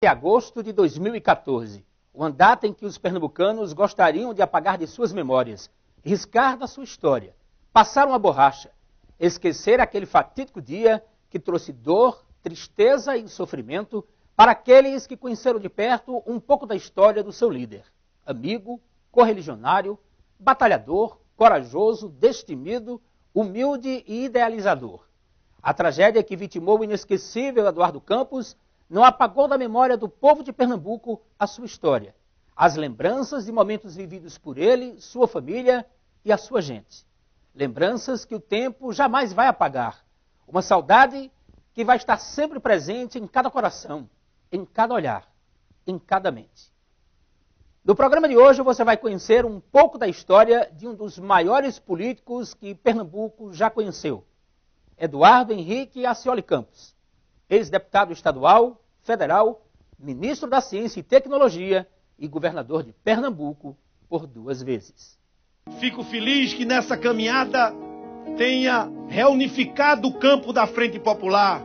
de agosto de 2014, uma data em que os pernambucanos gostariam de apagar de suas memórias, riscar da sua história, passar uma borracha, esquecer aquele fatídico dia que trouxe dor, tristeza e sofrimento para aqueles que conheceram de perto um pouco da história do seu líder, amigo, correligionário, batalhador, corajoso, destemido, humilde e idealizador. A tragédia que vitimou o inesquecível Eduardo Campos não apagou da memória do povo de Pernambuco a sua história, as lembranças de momentos vividos por ele, sua família e a sua gente. Lembranças que o tempo jamais vai apagar. Uma saudade que vai estar sempre presente em cada coração, em cada olhar, em cada mente. No programa de hoje você vai conhecer um pouco da história de um dos maiores políticos que Pernambuco já conheceu, Eduardo Henrique Accioli Campos, ex-deputado estadual, federal, ministro da Ciência e Tecnologia e governador de Pernambuco por 2 vezes. Fico feliz que nessa caminhada tenha reunificado o campo da Frente Popular,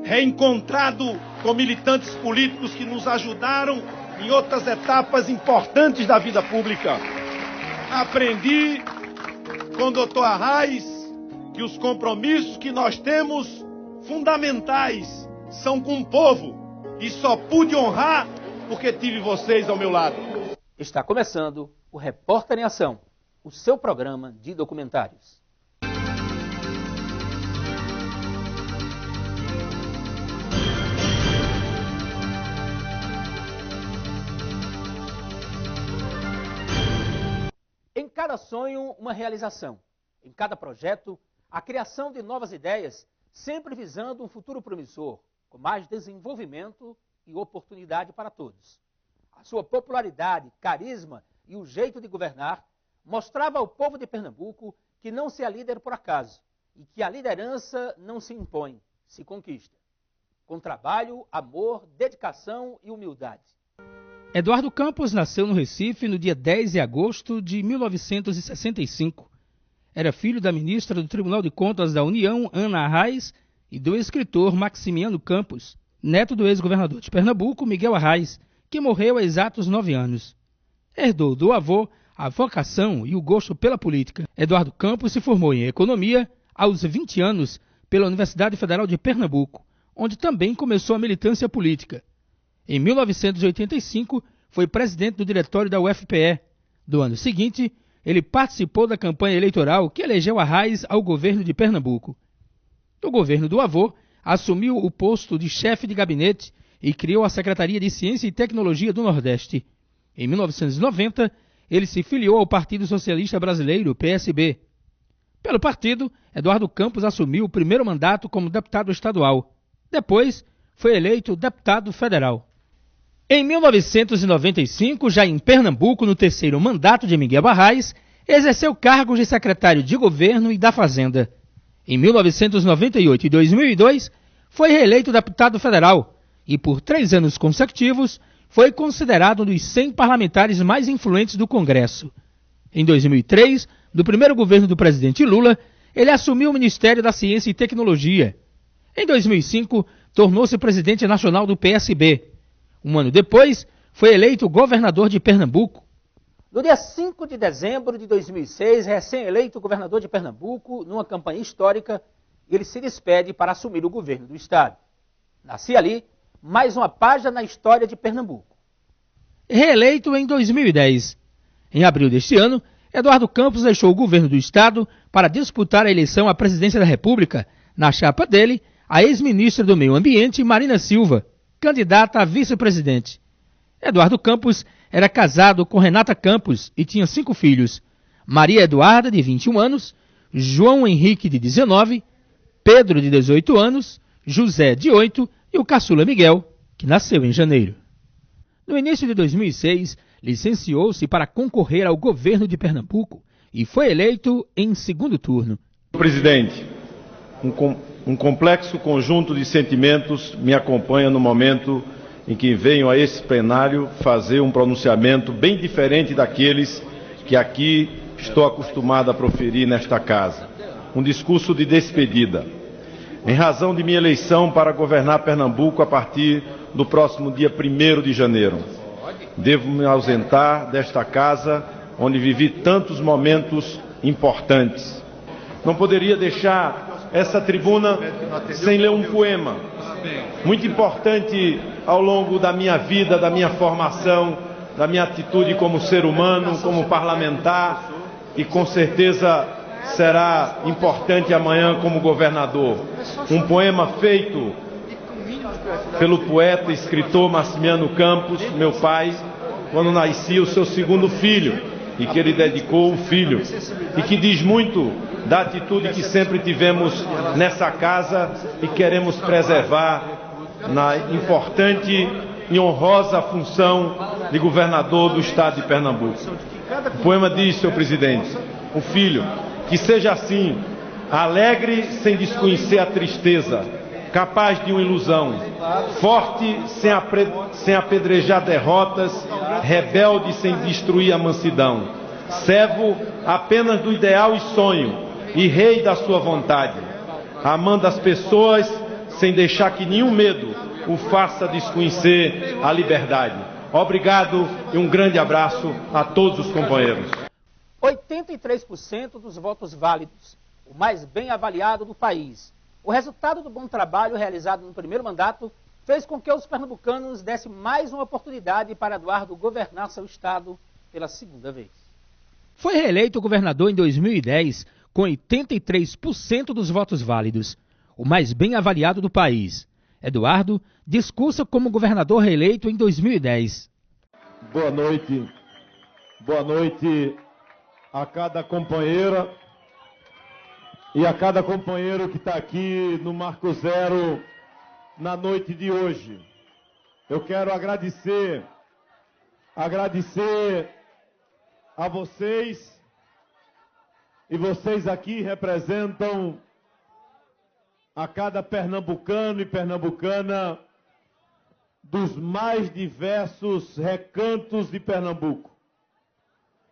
reencontrado com militantes políticos que nos ajudaram em outras etapas importantes da vida pública. Aprendi com o Dr. Arraes que os compromissos que nós temos fundamentais são com o povo e só pude honrar porque tive vocês ao meu lado. Está começando o Repórter em Ação, o seu programa de documentários. Em cada sonho, uma realização. Em cada projeto, a criação de novas ideias, sempre visando um futuro promissor, com mais desenvolvimento e oportunidade para todos. A sua popularidade, carisma e o jeito de governar mostrava ao povo de Pernambuco que não se é líder por acaso e que a liderança não se impõe, se conquista. Com trabalho, amor, dedicação e humildade. Eduardo Campos nasceu no Recife no dia 10 de agosto de 1965. Era filho da ministra do Tribunal de Contas da União, Ana Arraes, e do escritor Maximiano Campos, neto do ex-governador de Pernambuco, Miguel Arraes, que morreu há exatos 9 anos. Herdou do avô a vocação e o gosto pela política. Eduardo Campos se formou em Economia aos 20 anos pela Universidade Federal de Pernambuco, onde também começou a militância política. Em 1985, foi presidente do diretório da UFPE. Do ano seguinte, ele participou da campanha eleitoral que elegeu Arraes ao governo de Pernambuco. No governo do avô, assumiu o posto de chefe de gabinete e criou a Secretaria de Ciência e Tecnologia do Nordeste. Em 1990, ele se filiou ao Partido Socialista Brasileiro, PSB. Pelo partido, Eduardo Campos assumiu o primeiro mandato como deputado estadual. Depois, foi eleito deputado federal. Em 1995, já em Pernambuco, no 3º mandato de Miguel Arraes, exerceu cargos de secretário de Governo e da Fazenda. Em 1998 e 2002, foi reeleito deputado federal e, por 3 anos consecutivos, foi considerado um dos 100 parlamentares mais influentes do Congresso. Em 2003, do primeiro governo do presidente Lula, ele assumiu o Ministério da Ciência e Tecnologia. Em 2005, tornou-se presidente nacional do PSB. Um ano depois, foi eleito governador de Pernambuco. No dia 5 de dezembro de 2006, recém-eleito governador de Pernambuco, numa campanha histórica, ele se despede para assumir o governo do estado. Nascia ali mais uma página na história de Pernambuco. Reeleito em 2010. Em abril deste ano, Eduardo Campos deixou o governo do estado para disputar a eleição à presidência da República, na chapa dele, a ex-ministra do Meio Ambiente, Marina Silva, candidata a vice-presidente. Eduardo Campos era casado com Renata Campos e tinha 5 filhos. Maria Eduarda, de 21 anos, João Henrique, de 19, Pedro, de 18 anos, José, de 8 e o caçula Miguel, que nasceu em janeiro. No início de 2006, licenciou-se para concorrer ao governo de Pernambuco e foi eleito em 2º turno. Presidente, um complexo conjunto de sentimentos me acompanha no momento em que venho a esse plenário fazer um pronunciamento bem diferente daqueles que aqui estou acostumado a proferir nesta casa. Um discurso de despedida. em razão de minha eleição para governar Pernambuco a partir do próximo dia 1º de janeiro. Devo me ausentar desta casa, onde vivi tantos momentos importantes. Não poderia deixar essa tribuna sem ler um poema, muito importante ao longo da minha vida, da minha formação, da minha atitude como ser humano, como parlamentar, e com certeza será importante amanhã como governador. Um poema feito pelo poeta e escritor Maximiano Campos, meu pai, quando nascia o seu segundo filho, e que ele dedicou o filho, e que diz muito da atitude que sempre tivemos nessa casa e queremos preservar na importante e honrosa função de governador do estado de Pernambuco. O poema diz, senhor presidente, o filho, que seja assim, alegre sem desconhecer a tristeza, capaz de uma ilusão, forte sem apedrejar derrotas, rebelde sem destruir a mansidão, servo apenas do ideal e sonho, e rei da sua vontade, amando as pessoas sem deixar que nenhum medo o faça desconhecer a liberdade. Obrigado e um grande abraço a todos os companheiros. 83% dos votos válidos, o mais bem avaliado do país. O resultado do bom trabalho realizado no primeiro mandato fez com que os pernambucanos dessem mais uma oportunidade para Eduardo governar seu estado pela segunda vez. Foi reeleito governador em 2010 com 83% dos votos válidos, o mais bem avaliado do país. Eduardo discursa como governador reeleito em 2010. Boa noite a cada companheira e a cada companheiro que está aqui no Marco Zero na noite de hoje. Eu quero agradecer a vocês, e vocês aqui representam a cada pernambucano e pernambucana dos mais diversos recantos de Pernambuco.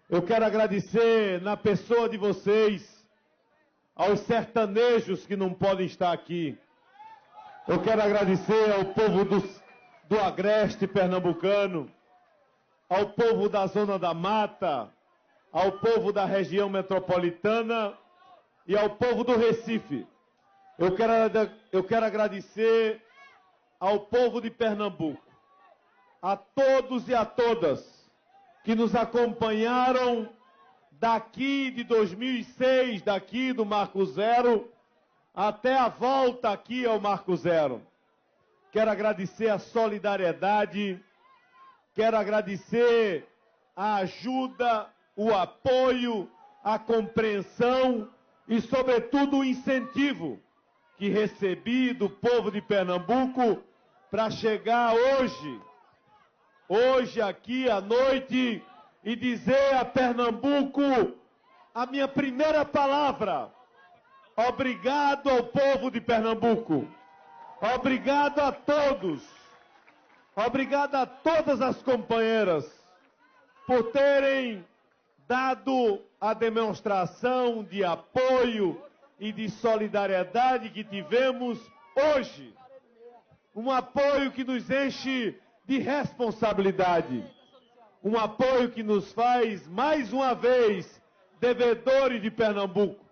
Eu quero agradecer na pessoa de vocês aos sertanejos que não podem estar aqui. Eu quero agradecer ao povo do agreste pernambucano, ao povo da Zona da Mata, ao povo da região metropolitana e ao povo do Recife. Eu quero agradecer ao povo de Pernambuco, a todos e a todas que nos acompanharam daqui de 2006, daqui do Marco Zero, até a volta aqui ao Marco Zero. Quero agradecer a solidariedade, quero agradecer a ajuda, o apoio, a compreensão e, sobretudo, o incentivo que recebi do povo de Pernambuco para chegar hoje aqui à noite e dizer a Pernambuco a minha primeira palavra. Obrigado ao povo de Pernambuco. Obrigado a todos. Obrigado a todas as companheiras por terem dado a demonstração de apoio e de solidariedade que tivemos hoje. Um apoio que nos enche de responsabilidade. Um apoio que nos faz, mais uma vez, devedores de Pernambuco.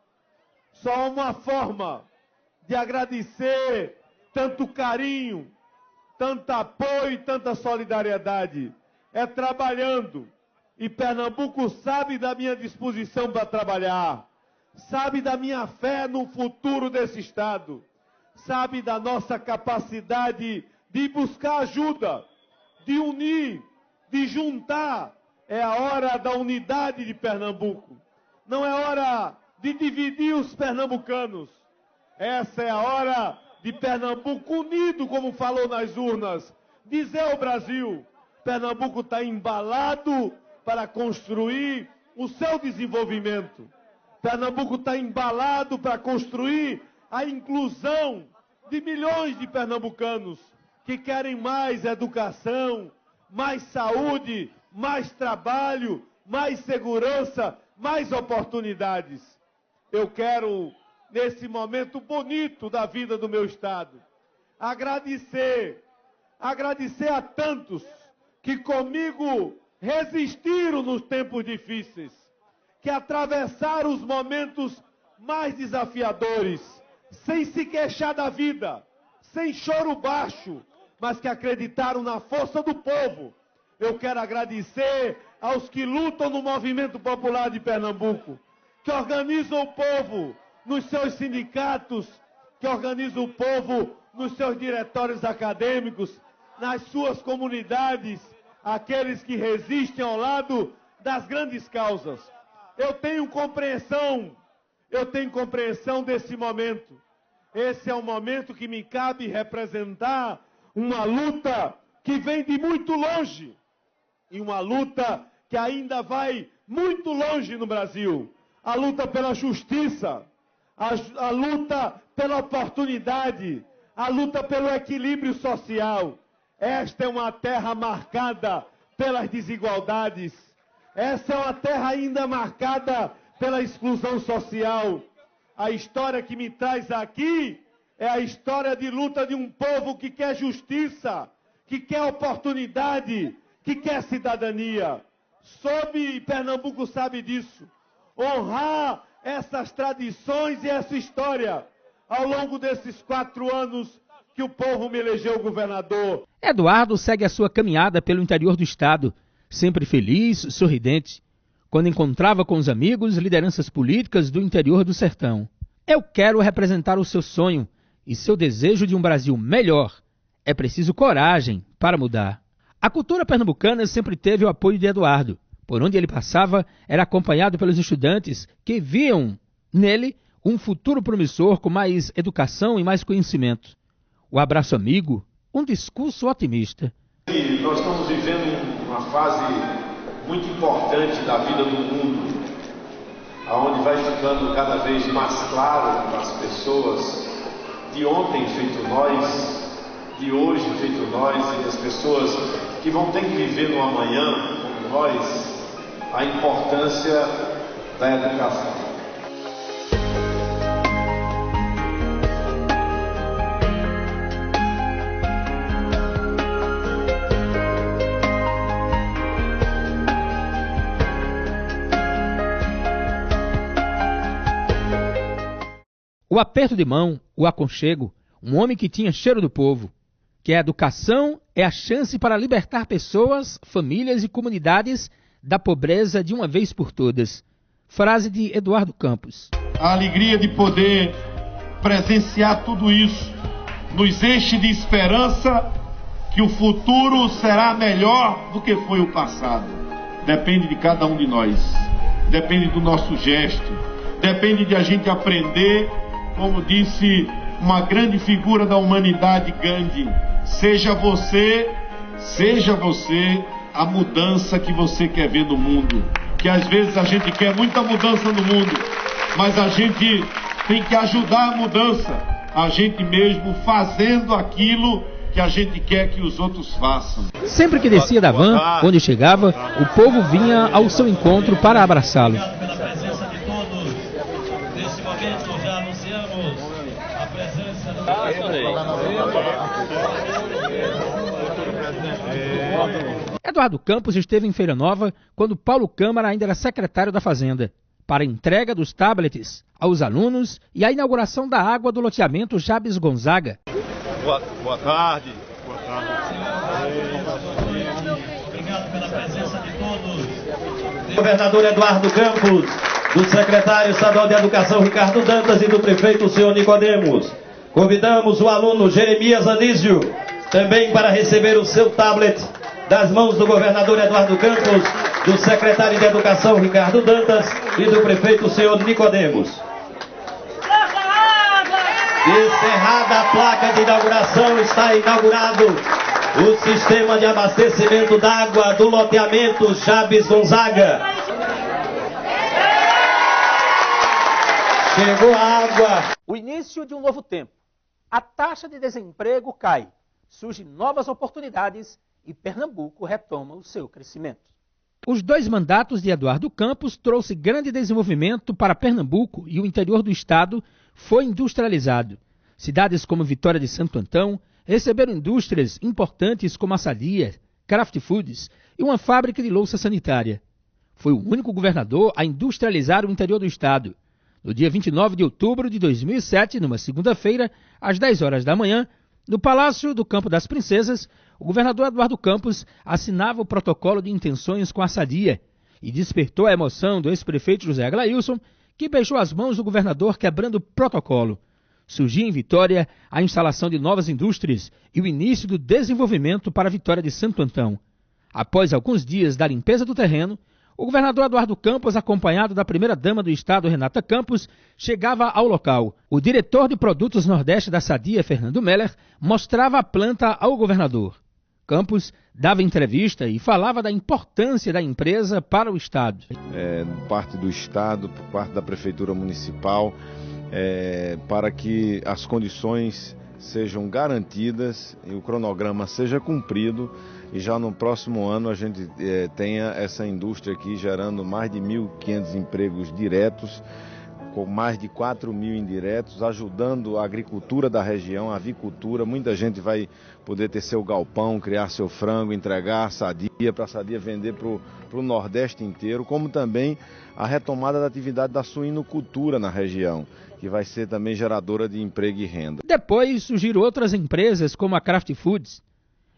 Só uma forma de agradecer tanto carinho, tanto apoio e tanta solidariedade é trabalhando. E Pernambuco sabe da minha disposição para trabalhar, sabe da minha fé no futuro desse estado, sabe da nossa capacidade de buscar ajuda, de unir, de juntar. É a hora da unidade de Pernambuco. Não é hora de dividir os pernambucanos. Essa é a hora de Pernambuco unido, como falou nas urnas, dizer ao Brasil: Pernambuco está embalado para construir o seu desenvolvimento. Pernambuco está embalado para construir a inclusão de milhões de pernambucanos que querem mais educação, mais saúde, mais trabalho, mais segurança, mais oportunidades. Eu quero nesse momento bonito da vida do meu estado. Agradecer a tantos que comigo resistiram nos tempos difíceis, que atravessaram os momentos mais desafiadores, sem se queixar da vida, sem choro baixo, mas que acreditaram na força do povo. Eu quero agradecer aos que lutam no movimento popular de Pernambuco, que organizam o povo nos seus sindicatos, que organizam o povo nos seus diretórios acadêmicos, nas suas comunidades, aqueles que resistem ao lado das grandes causas. Eu tenho compreensão desse momento. Esse é um momento que me cabe representar uma luta que vem de muito longe, e uma luta que ainda vai muito longe no Brasil. A luta pela justiça, a luta pela oportunidade, a luta pelo equilíbrio social. Esta é uma terra marcada pelas desigualdades. Essa é uma terra ainda marcada pela exclusão social. A história que me traz aqui é a história de luta de um povo que quer justiça, que quer oportunidade, que quer cidadania. E Pernambuco sabe disso, honrar essas tradições e essa história ao longo desses 4 anos que o povo me elegeu governador. Eduardo segue a sua caminhada pelo interior do estado, sempre feliz, sorridente, quando encontrava com os amigos lideranças políticas do interior do sertão. Eu quero representar o seu sonho e seu desejo de um Brasil melhor. É preciso coragem para mudar. A cultura pernambucana sempre teve o apoio de Eduardo. Por onde ele passava, era acompanhado pelos estudantes que viam nele um futuro promissor com mais educação e mais conhecimento. O abraço amigo, um discurso otimista. Nós estamos vivendo uma fase muito importante da vida do mundo, onde vai ficando cada vez mais claro para as pessoas, de ontem feito nós, de hoje feito nós, e das pessoas que vão ter que viver no amanhã como nós, a importância da educação. O aperto de mão, o aconchego, um homem que tinha cheiro do povo, que a educação é a chance para libertar pessoas, famílias e comunidades da pobreza de uma vez por todas. Frase de Eduardo Campos. A alegria de poder presenciar tudo isso nos enche de esperança que o futuro será melhor do que foi o passado. Depende de cada um de nós, depende do nosso gesto, depende de a gente aprender. Como disse uma grande figura da humanidade, Gandhi, seja você a mudança que você quer ver no mundo. Que às vezes a gente quer muita mudança no mundo, mas a gente tem que ajudar a mudança, a gente mesmo fazendo aquilo que a gente quer que os outros façam. Sempre que descia da van, onde chegava, o povo vinha ao seu encontro para abraçá-lo. Eduardo Campos esteve em Feira Nova quando Paulo Câmara ainda era secretário da Fazenda, para a entrega dos tablets aos alunos e a inauguração da água do loteamento Jabes Gonzaga. Boa tarde. Obrigado pela presença de todos. Governador Eduardo Campos, do secretário estadual de Educação Ricardo Dantas e do prefeito senhor Nicodemos. Convidamos o aluno Jeremias Anísio também para receber o seu tablet das mãos do governador Eduardo Campos, do secretário de Educação Ricardo Dantas e do prefeito senhor Nicodemos. Encerrada a placa de inauguração, está inaugurado o sistema de abastecimento d'água do loteamento Jabes Gonzaga. Chegou a água. O início de um novo tempo. A taxa de desemprego cai, surgem novas oportunidades e Pernambuco retoma o seu crescimento. Os 2 mandatos de Eduardo Campos trouxe grande desenvolvimento para Pernambuco e o interior do estado foi industrializado. Cidades como Vitória de Santo Antão receberam indústrias importantes como a Sadia, Kraft Foods e uma fábrica de louça sanitária. Foi o único governador a industrializar o interior do estado. No dia 29 de outubro de 2007, numa segunda-feira, às 10 horas da manhã, no Palácio do Campo das Princesas, o governador Eduardo Campos assinava o protocolo de intenções com a Sadia e despertou a emoção do ex-prefeito José Aglailson, que beijou as mãos do governador quebrando o protocolo. Surgia em Vitória a instalação de novas indústrias e o início do desenvolvimento para a Vitória de Santo Antão. Após alguns dias da limpeza do terreno, o governador Eduardo Campos, acompanhado da primeira-dama do estado, Renata Campos, chegava ao local. O diretor de produtos Nordeste da Sadia, Fernando Meller, mostrava a planta ao governador. Campos dava entrevista e falava da importância da empresa para o estado. Por parte do estado, por parte da prefeitura municipal, para que as condições sejam garantidas e o cronograma seja cumprido e já no próximo ano a gente tenha essa indústria aqui gerando mais de 1.500 empregos diretos, com mais de 4.000 indiretos, ajudando a agricultura da região, a avicultura. Muita gente vai poder ter seu galpão, criar seu frango, entregar a Sadia, para a Sadia vender para o Nordeste inteiro, como também a retomada da atividade da suinocultura na região, que vai ser também geradora de emprego e renda. Depois surgiram outras empresas como a Kraft Foods.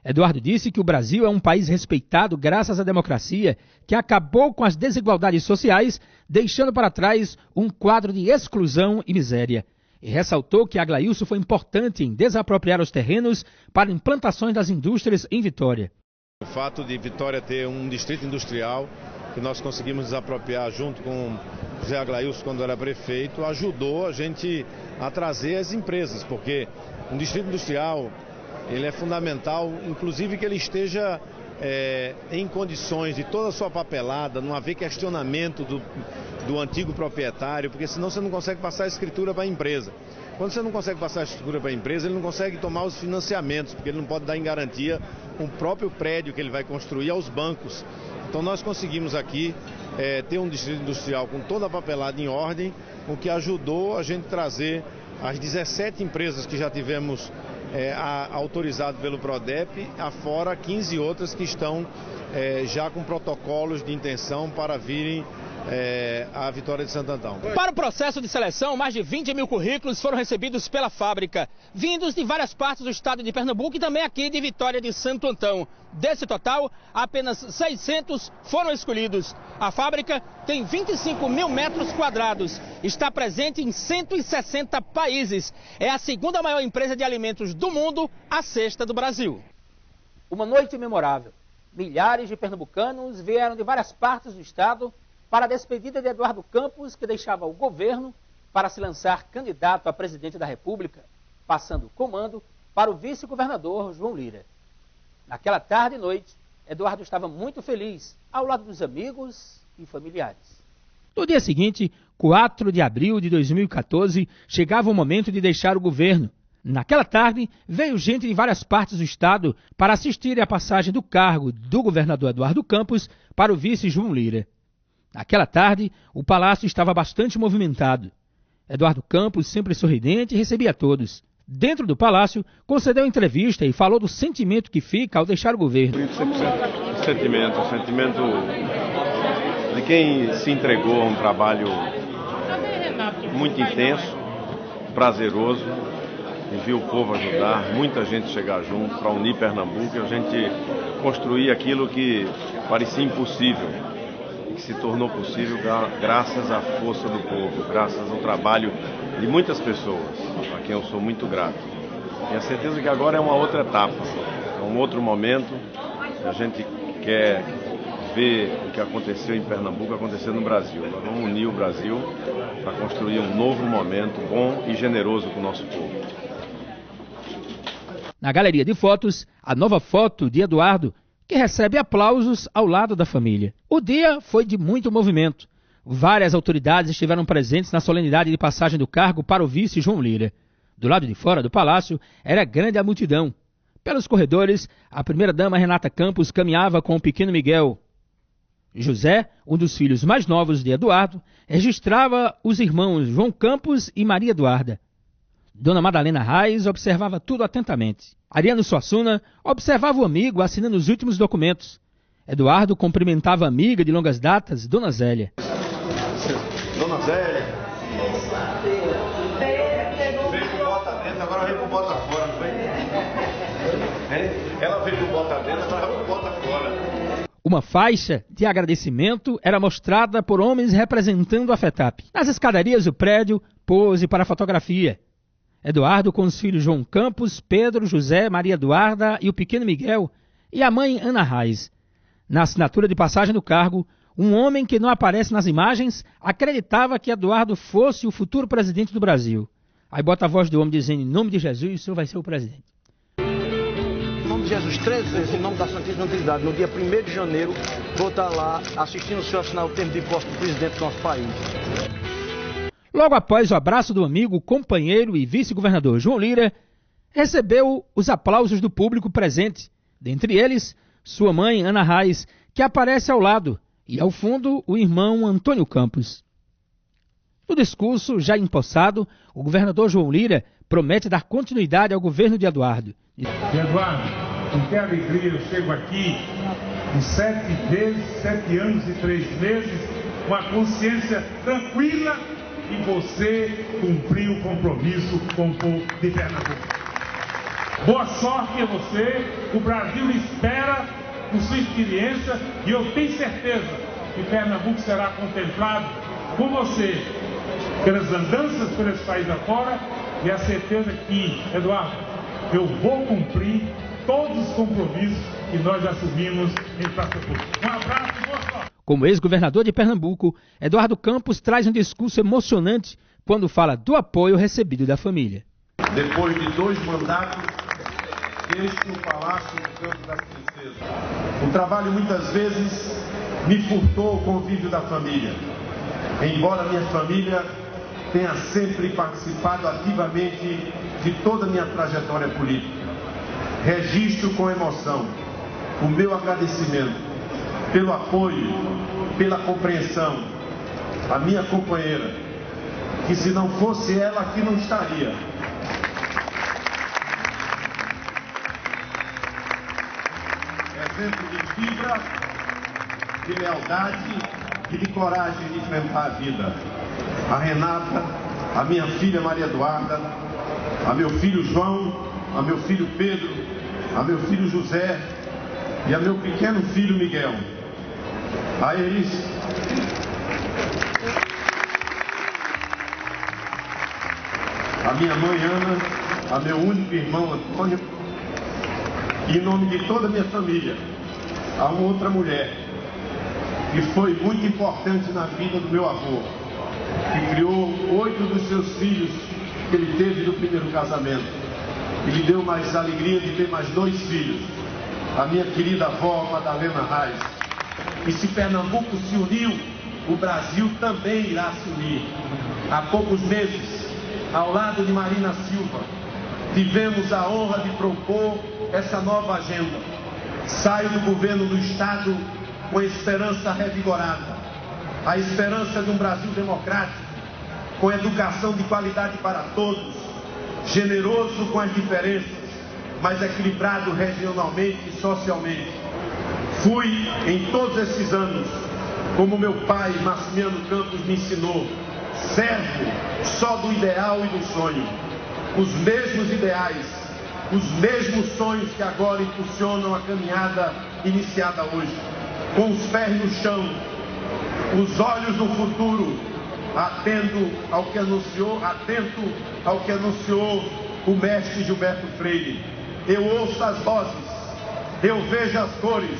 Eduardo disse que o Brasil é um país respeitado graças à democracia, que acabou com as desigualdades sociais, deixando para trás um quadro de exclusão e miséria. E ressaltou que Aglailson foi importante em desapropriar os terrenos para implantações das indústrias em Vitória. O fato de Vitória ter um distrito industrial que nós conseguimos desapropriar junto com José Aglailson quando era prefeito, ajudou a gente a trazer as empresas, porque um distrito industrial ele é fundamental, inclusive que ele esteja em condições de toda a sua papelada, não haver questionamento do antigo proprietário, porque senão você não consegue passar a escritura para a empresa. Quando você não consegue passar a escritura para a empresa, ele não consegue tomar os financiamentos, porque ele não pode dar em garantia o próprio prédio que ele vai construir aos bancos. Então nós conseguimos aqui ter um distrito industrial com toda a papelada em ordem, o que ajudou a gente trazer as 17 empresas que já tivemos autorizado pelo Prodep, afora 15 outras que estão já com protocolos de intenção para virem à Vitória de Santo Antão. Para o processo de seleção, mais de 20.000 currículos foram recebidos pela fábrica, vindos de várias partes do estado de Pernambuco e também aqui de Vitória de Santo Antão. Desse total, apenas 600 foram escolhidos. A fábrica tem 25.000 metros quadrados, está presente em 160 países. É a segunda maior empresa de alimentos do mundo, a sexta do Brasil. Uma noite memorável. Milhares de pernambucanos vieram de várias partes do estado para a despedida de Eduardo Campos, que deixava o governo para se lançar candidato a presidente da República, passando o comando para o vice-governador João Lira. Naquela tarde e noite, Eduardo estava muito feliz, ao lado dos amigos e familiares. No dia seguinte, 4 de abril de 2014, chegava o momento de deixar o governo. Naquela tarde, veio gente de várias partes do estado para assistir à passagem do cargo do governador Eduardo Campos para o vice João Lira. Naquela tarde, o palácio estava bastante movimentado. Eduardo Campos, sempre sorridente, recebia a todos. Dentro do palácio, concedeu entrevista e falou do sentimento que fica ao deixar o governo. O sentimento de quem se entregou a um trabalho muito intenso, prazeroso, e viu o povo ajudar, muita gente chegar junto para unir Pernambuco e a gente construir aquilo que parecia impossível, que se tornou possível graças à força do povo, graças ao trabalho de muitas pessoas, a quem eu sou muito grato. Tenho a certeza que agora é uma outra etapa, é um outro momento, a gente quer ver o que aconteceu em Pernambuco acontecer no Brasil. Nós vamos unir o Brasil para construir um novo momento bom e generoso com o nosso povo. Na galeria de fotos, a nova foto de Eduardo, que recebe aplausos ao lado da família. O dia foi de muito movimento. Várias autoridades estiveram presentes na solenidade de passagem do cargo para o vice João Lira. Do lado de fora do palácio, era grande a multidão. Pelos corredores, a primeira-dama Renata Campos caminhava com o pequeno Miguel. José, um dos filhos mais novos de Eduardo, registrava os irmãos João Campos e Maria Eduarda. Dona Madalena Reis observava tudo atentamente. Ariano Suassuna observava o amigo assinando os últimos documentos. Eduardo cumprimentava a amiga de longas datas, Dona Zélia. Dona Zélia. Veio com bota dentro, agora veio com bota fora, não veio? Ela veio com bota dentro, agora veio com bota fora. Uma faixa de agradecimento era mostrada por homens representando a FETAP. Nas escadarias do prédio, pose para fotografia. Eduardo com os filhos João Campos, Pedro, José, Maria Eduarda e o pequeno Miguel, e a mãe Ana Reis. Na assinatura de passagem do cargo, um homem que não aparece nas imagens acreditava que Eduardo fosse o futuro presidente do Brasil. Aí bota a voz do homem dizendo, em nome de Jesus, o senhor vai ser o presidente. Em nome de Jesus, 3 vezes, em nome da Santíssima Trindade, no dia 1º de janeiro, vou estar lá assistindo o senhor assinar o termo de posse do presidente do nosso país. Logo após o abraço do amigo, companheiro e vice-governador João Lira, recebeu os aplausos do público presente, dentre eles, sua mãe, Ana Reis, que aparece ao lado, e ao fundo, o irmão Antônio Campos. No discurso, já empossado, o governador João Lira promete dar continuidade ao governo de Eduardo. Eduardo, com que alegria eu chego aqui em 7 anos e 3 meses, com a consciência tranquila e você cumpriu o compromisso com o povo de Pernambuco. Boa sorte a você, o Brasil espera por sua experiência e eu tenho certeza que Pernambuco será contemplado por você, pelas andanças por esse país afora e a certeza que, Eduardo, eu vou cumprir todos os compromissos que nós assumimos em praça pública. Um abraço e boa sorte. Como ex-governador de Pernambuco, Eduardo Campos traz um discurso emocionante quando fala do apoio recebido da família. Depois de 2 mandatos, deixo o Palácio do Campo das Princesas. O trabalho muitas vezes me furtou o convívio da família. Embora minha família tenha sempre participado ativamente de toda a minha trajetória política, registro com emoção o meu agradecimento pelo apoio, pela compreensão, a minha companheira, que se não fosse ela aqui não estaria. Exemplo de fibra, de lealdade e de coragem de enfrentar a vida. A Renata, a minha filha Maria Eduarda, a meu filho João, a meu filho Pedro, a meu filho José e a meu pequeno filho Miguel. A eles, a minha mãe Ana, a meu único irmão Antônio, e em nome de toda a minha família, a uma outra mulher que foi muito importante na vida do meu avô, que criou 8 dos seus filhos que ele teve do primeiro casamento e lhe deu mais alegria de ter mais 2 filhos, a minha querida avó Madalena Reis. E se Pernambuco se uniu, o Brasil também irá se unir. Há poucos meses, ao lado de Marina Silva, tivemos a honra de propor essa nova agenda. Saio do governo do Estado com a esperança revigorada, a esperança de um Brasil democrático, com educação de qualidade para todos, generoso com as diferenças, mas equilibrado regionalmente e socialmente. Fui, em todos esses anos, como meu pai, Maximiano Campos, me ensinou, servo só do ideal e do sonho. Os mesmos ideais, os mesmos sonhos que agora impulsionam a caminhada iniciada hoje. Com os pés no chão, os olhos no futuro, atento ao que anunciou o mestre Gilberto Freire. Eu ouço as vozes, eu vejo as cores,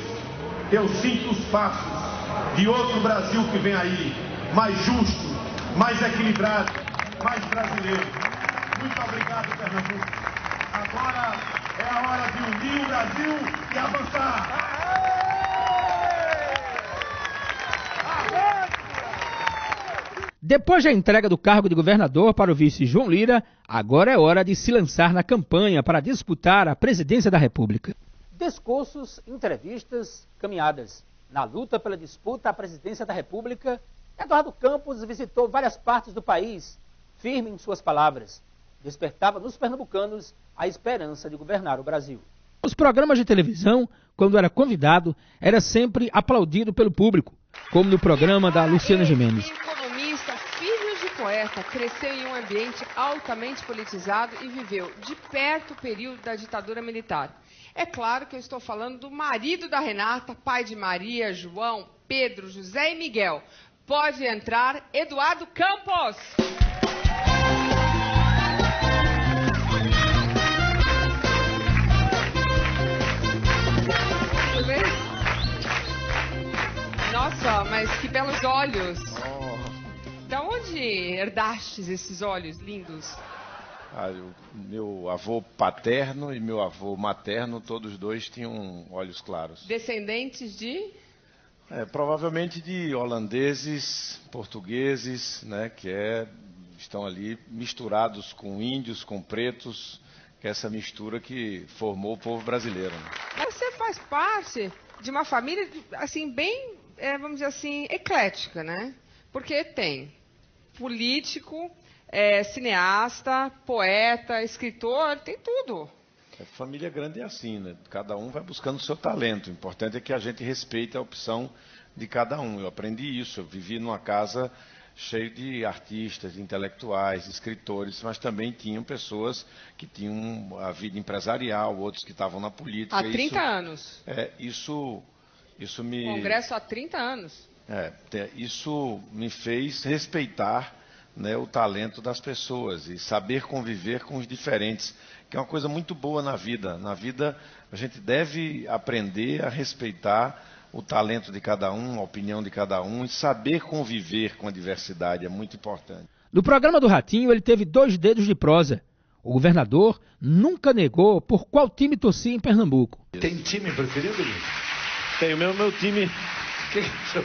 eu sinto os passos de outro Brasil que vem aí, mais justo, mais equilibrado, mais brasileiro. Muito obrigado, Pernambuco. Agora é a hora de unir o Brasil e avançar. Depois da entrega do cargo de governador para o vice João Lira, agora é hora de se lançar na campanha para disputar a presidência da República. Discursos, entrevistas, caminhadas. Na luta pela disputa à presidência da República, Eduardo Campos visitou várias partes do país, firme em suas palavras. Despertava nos pernambucanos a esperança de governar o Brasil. Nos programas de televisão, quando era convidado, era sempre aplaudido pelo público, como no programa da Luciana Gimenez. Economista, filho de poeta, cresceu em um ambiente altamente politizado e viveu de perto o período da ditadura militar. É claro que eu estou falando do marido da Renata, pai de Maria, João, Pedro, José e Miguel. Pode entrar, Eduardo Campos! Tudo bem? Nossa, mas que belos olhos! Da onde herdastes esses olhos lindos? Meu avô paterno e meu avô materno, todos dois tinham olhos claros. Descendentes de? Provavelmente de holandeses, portugueses, né, estão ali misturados com índios, com pretos, que é essa mistura que formou o povo brasileiro. Né? Mas você faz parte de uma família, assim, bem, vamos dizer assim, eclética, né? Porque tem político, cineasta, poeta, escritor, tem tudo. Família grande é assim, né? Cada um vai buscando o seu talento. O importante é que a gente respeite a opção de cada um. Eu aprendi isso. Eu vivi numa casa cheia de artistas, de intelectuais, de escritores, mas também tinham pessoas que tinham a vida empresarial, outros que estavam na política. Há 30 anos. Isso me... Congresso há 30 anos. Isso me fez respeitar, né, o talento das pessoas e saber conviver com os diferentes, que é uma coisa muito boa na vida. Na vida, a gente deve aprender a respeitar o talento de cada um, a opinião de cada um e saber conviver com a diversidade, é muito importante. No programa do Ratinho, ele teve 2 dedos de prosa. O governador nunca negou por qual time torcia em Pernambuco. Tem time preferido, Luiz? Tem, meu time...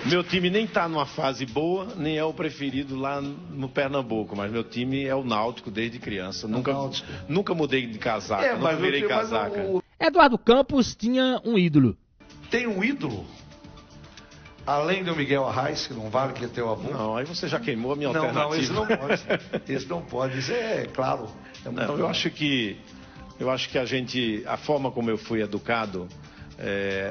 Meu time nem está numa fase boa, nem é o preferido lá no Pernambuco, mas meu time é o Náutico desde criança. Nunca mudei de casaca, nunca virei casaca. Eduardo Campos tinha um ídolo. Tem um ídolo? Além do Miguel Arraes, que não vale, que é teu avô? Não, aí você já queimou a minha alternativa. Não, esse não pode. Esse não pode. Isso é claro. Eu acho que a forma como eu fui educado,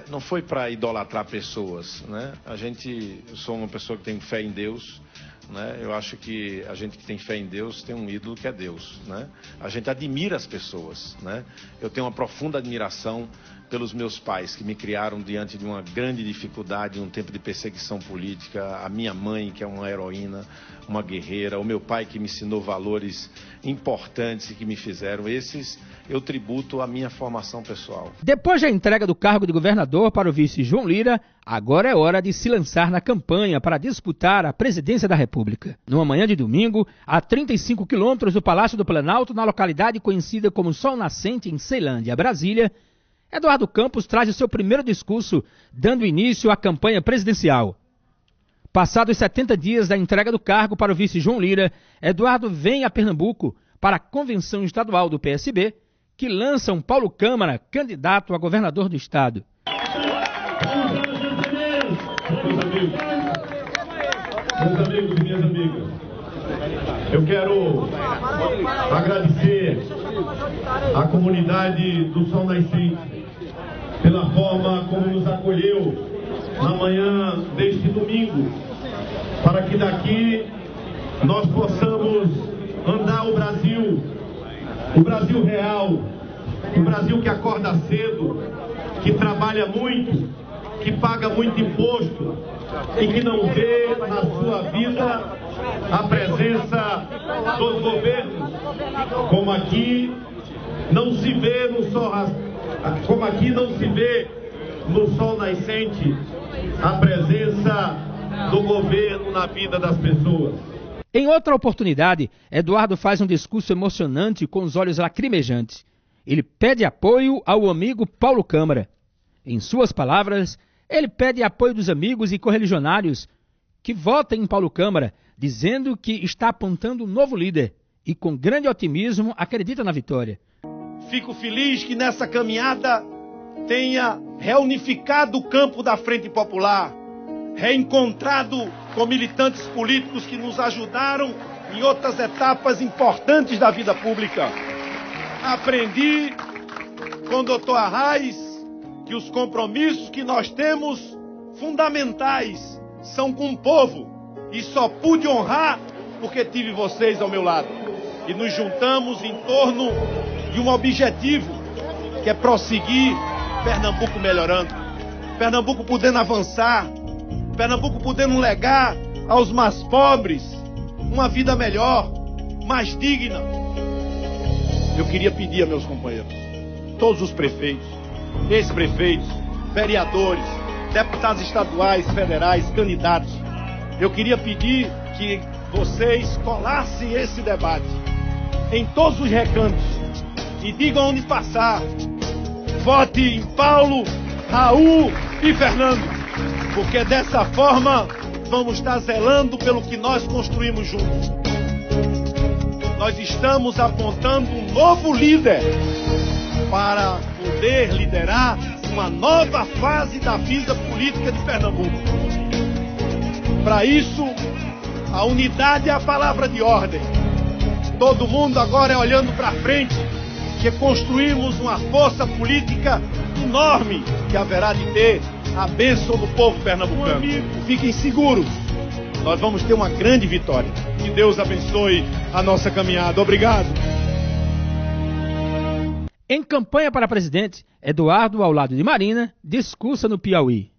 não foi para idolatrar pessoas, né? Eu sou uma pessoa que tem fé em Deus, né? Eu acho que a gente que tem fé em Deus tem um ídolo que é Deus, né? A gente admira as pessoas, né? Eu tenho uma profunda admiração pelos meus pais, que me criaram diante de uma grande dificuldade, um tempo de perseguição política, a minha mãe, que é uma heroína, uma guerreira, o meu pai, que me ensinou valores importantes e que me fizeram. Esses eu tributo à minha formação pessoal. Depois da entrega do cargo de governador para o vice João Lira, agora é hora de se lançar na campanha para disputar a presidência da República. Numa manhã de domingo, a 35 quilômetros do Palácio do Planalto, na localidade conhecida como Sol Nascente, em Ceilândia, Brasília, Eduardo Campos traz o seu primeiro discurso, dando início à campanha presidencial. Passados 70 dias da entrega do cargo para o vice João Lira, Eduardo vem a Pernambuco para a convenção estadual do PSB, que lança um Paulo Câmara, candidato a governador do estado. Meus amigos e minhas amigas, eu quero agradecer à comunidade do Sol Nascente pela forma como nos acolheu na manhã deste domingo, para que daqui nós possamos andar o Brasil real, o Brasil que acorda cedo, que trabalha muito, que paga muito imposto e que não vê na sua vida a presença dos governos, como aqui não se vê no Sol Nascente a presença do governo na vida das pessoas. Em outra oportunidade, Eduardo faz um discurso emocionante com os olhos lacrimejantes. Ele pede apoio ao amigo Paulo Câmara. Em suas palavras, ele pede apoio dos amigos e correligionários que votem em Paulo Câmara, dizendo que está apontando um novo líder e, com grande otimismo, acredita na vitória. Fico feliz que nessa caminhada tenha reunificado o campo da Frente Popular, reencontrado com militantes políticos que nos ajudaram em outras etapas importantes da vida pública. Aprendi com o Dr. Arraes que os compromissos que nós temos fundamentais são com o povo, e só pude honrar porque tive vocês ao meu lado. E nos juntamos em torno de um objetivo, que é prosseguir Pernambuco melhorando, Pernambuco podendo avançar, Pernambuco podendo legar aos mais pobres uma vida melhor, mais digna. Eu queria pedir a meus companheiros, todos os prefeitos, ex-prefeitos, vereadores, deputados estaduais, federais, candidatos, eu queria pedir que vocês colassem esse debate em todos os recantos e digam onde passar: vote em Paulo, Raul e Fernando, porque dessa forma vamos estar zelando pelo que nós construímos juntos. Nós estamos apontando um novo líder para poder liderar uma nova fase da vida política de Pernambuco. Para isso, a unidade é a palavra de ordem. Todo mundo agora é olhando para frente, que construímos uma força política enorme que haverá de ter a bênção do povo pernambucano. Fiquem seguros, nós vamos ter uma grande vitória. Que Deus abençoe a nossa caminhada. Obrigado. Em campanha para presidente, Eduardo, ao lado de Marina, discursa no Piauí.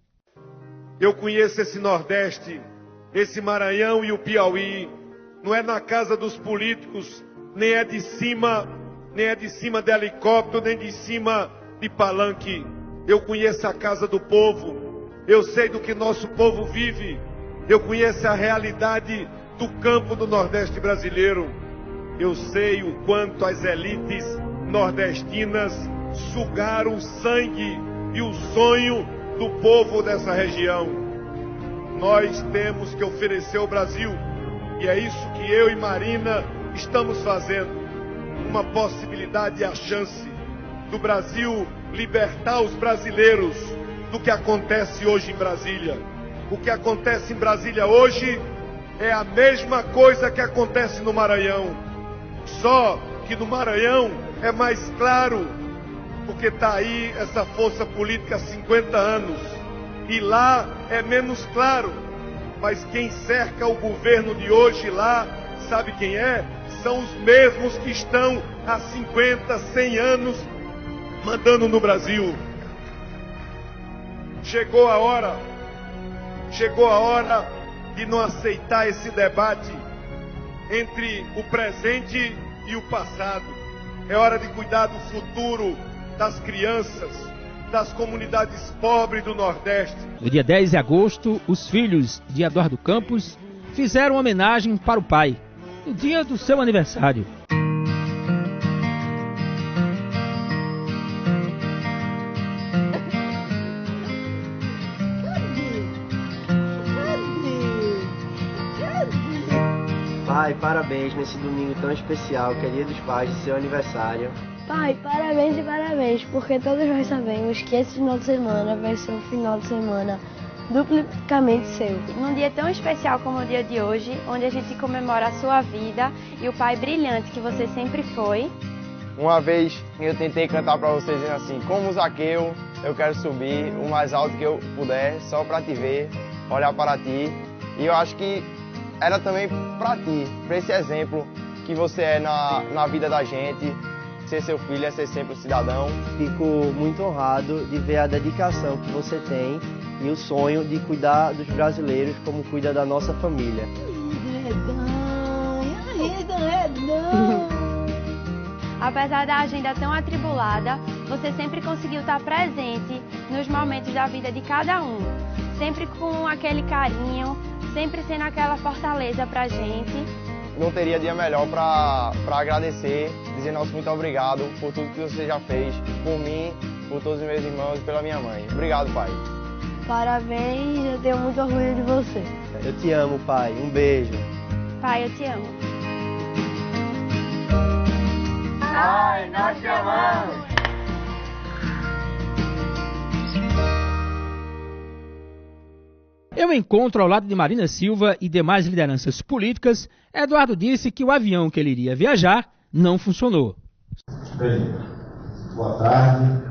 Eu conheço esse Nordeste, esse Maranhão e o Piauí. Não é na casa dos políticos, nem é de cima de helicóptero, nem de cima de palanque. Eu conheço a casa do povo, eu sei do que nosso povo vive, eu conheço a realidade do campo do Nordeste brasileiro. Eu sei o quanto as elites nordestinas sugaram o sangue e o sonho do povo dessa região. Nós temos que oferecer ao Brasil, e é isso que eu e Marina estamos fazendo, uma possibilidade e a chance do Brasil libertar os brasileiros do que acontece hoje em Brasília. O que acontece em Brasília hoje é a mesma coisa que acontece no Maranhão, só que no Maranhão é mais claro, porque está aí essa força política há 50 anos, e lá é menos claro. Mas quem cerca o governo de hoje lá, sabe quem é? São os mesmos que estão há 50, 100 anos mandando no Brasil. Chegou a hora de não aceitar esse debate entre o presente e o passado. É hora de cuidar do futuro das crianças, das comunidades pobres do Nordeste. No dia 10 de agosto, os filhos de Eduardo Campos fizeram homenagem para o pai, no dia do seu aniversário. Pai, parabéns nesse domingo tão especial, que é Dia dos Pais, de seu aniversário. Pai, parabéns e parabéns, porque todos nós sabemos que esse final de semana vai ser um final de semana duplicamente seu. Num dia tão especial como o dia de hoje, onde a gente comemora a sua vida e o pai brilhante que você sempre foi. Uma vez eu tentei cantar para vocês dizendo assim: como Zaqueu, eu quero subir o mais alto que eu puder, só para te ver, olhar para ti. E eu acho que era também para ti, para esse exemplo que você é na vida da gente. Ser seu filho é ser sempre um cidadão. Fico muito honrado de ver a dedicação que você tem e o sonho de cuidar dos brasileiros como cuida da nossa família. Apesar da agenda tão atribulada, você sempre conseguiu estar presente nos momentos da vida de cada um. Sempre com aquele carinho, sempre sendo aquela fortaleza pra gente. Não teria dia melhor para agradecer, dizer nosso muito obrigado por tudo que você já fez, por mim, por todos os meus irmãos e pela minha mãe. Obrigado, pai. Parabéns, eu tenho muito orgulho de você. Eu te amo, pai. Um beijo. Pai, eu te amo. Pai, nós te amamos. Em um encontro ao lado de Marina Silva e demais lideranças políticas, Eduardo disse que o avião que ele iria viajar não funcionou. Bem, boa tarde.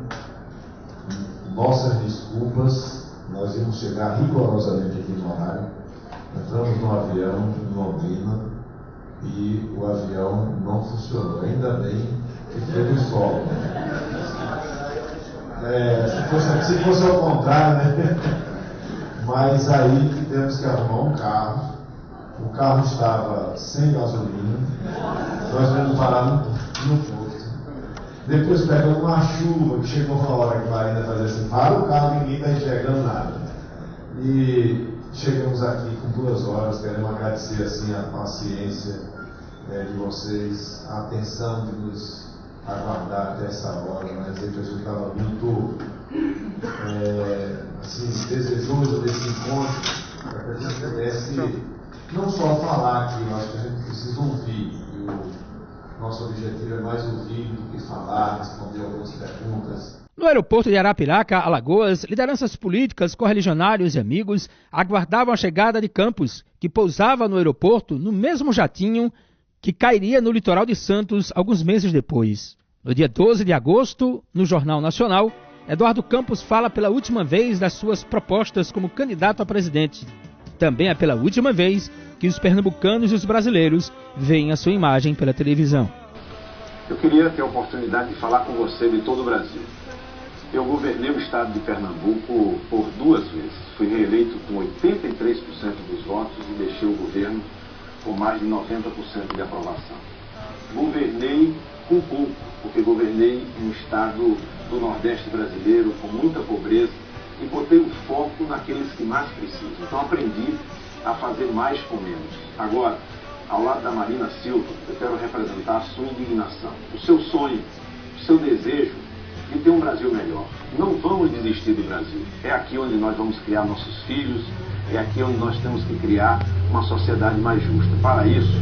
Nossas desculpas, nós íamos chegar rigorosamente aqui no horário. Entramos no avião em Londrina e o avião não funcionou. Ainda bem que teve sol. Se fosse ao contrário, né? Mas aí tivemos que arrumar um carro. O carro estava sem gasolina. Nós vamos parar no posto. Depois pegamos uma chuva que chegou uma hora que a Marina fazia assim: para o carro, ninguém está enxergando nada. E chegamos aqui com 2 horas. Queremos agradecer assim a paciência de vocês, a atenção de nos aguardar até essa hora, mas a gente estava muito desejoso desse encontro, para que a gente pudesse não só falar aqui, eu acho que a gente precisa ouvir, e o nosso objetivo é mais ouvir do que falar, responder algumas perguntas. No aeroporto de Arapiraca, Alagoas, lideranças políticas, correligionários e amigos aguardavam a chegada de Campos, que pousava no aeroporto no mesmo jatinho que cairia no litoral de Santos alguns meses depois. No dia 12 de agosto, no Jornal Nacional, Eduardo Campos fala pela última vez das suas propostas como candidato a presidente. Também é pela última vez que os pernambucanos e os brasileiros veem a sua imagem pela televisão. Eu queria ter a oportunidade de falar com você de todo o Brasil. Eu governei o estado de Pernambuco por 2 vezes. Fui reeleito com 83% dos votos e deixei o governo com mais de 90% de aprovação. Governei com pouco, porque governei um estado do Nordeste brasileiro com muita pobreza e botei o foco naqueles que mais precisam. Então aprendi a fazer mais com menos. Agora, ao lado da Marina Silva, eu quero representar a sua indignação, o seu sonho, o seu desejo de ter um Brasil melhor. Não vamos desistir do Brasil. É aqui onde nós vamos criar nossos filhos, é aqui onde nós temos que criar uma sociedade mais justa. Para isso,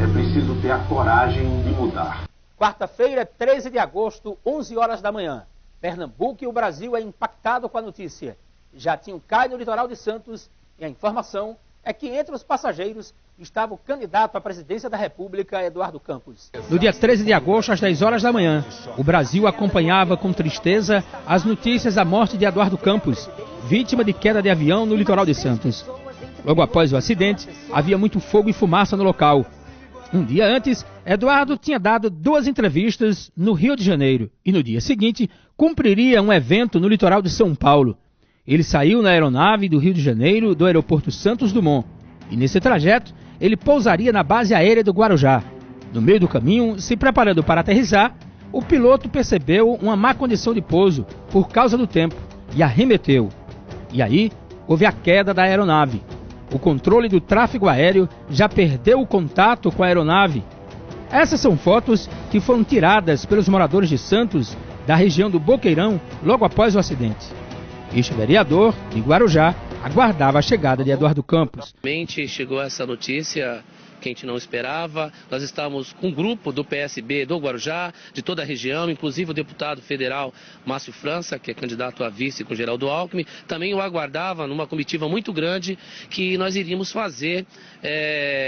é preciso ter a coragem de mudar. Quarta-feira, 13 de agosto, 11 horas da manhã. Pernambuco e o Brasil é impactado com a notícia. Jatinho cai no litoral de Santos e a informação é que entre os passageiros estava o candidato à presidência da República, Eduardo Campos. No dia 13 de agosto, às 10 horas da manhã, o Brasil acompanhava com tristeza as notícias da morte de Eduardo Campos, vítima de queda de avião no litoral de Santos. Logo após o acidente, havia muito fogo e fumaça no local. Um dia antes, Eduardo tinha dado 2 entrevistas no Rio de Janeiro e no dia seguinte cumpriria um evento no litoral de São Paulo. Ele saiu na aeronave do Rio de Janeiro do aeroporto Santos Dumont e nesse trajeto ele pousaria na base aérea do Guarujá. No meio do caminho, se preparando para aterrissar, o piloto percebeu uma má condição de pouso por causa do tempo e arremeteu. E aí houve a queda da aeronave. O controle do tráfego aéreo já perdeu o contato com a aeronave. Essas são fotos que foram tiradas pelos moradores de Santos, da região do Boqueirão, logo após o acidente. Este vereador, de Guarujá, aguardava a chegada de Eduardo Campos. Realmente chegou essa notícia que a gente não esperava. Nós estávamos com um grupo do PSB do Guarujá, de toda a região, inclusive o deputado federal Márcio França, que é candidato a vice com Geraldo Alckmin, também o aguardava numa comitiva muito grande que nós iríamos fazer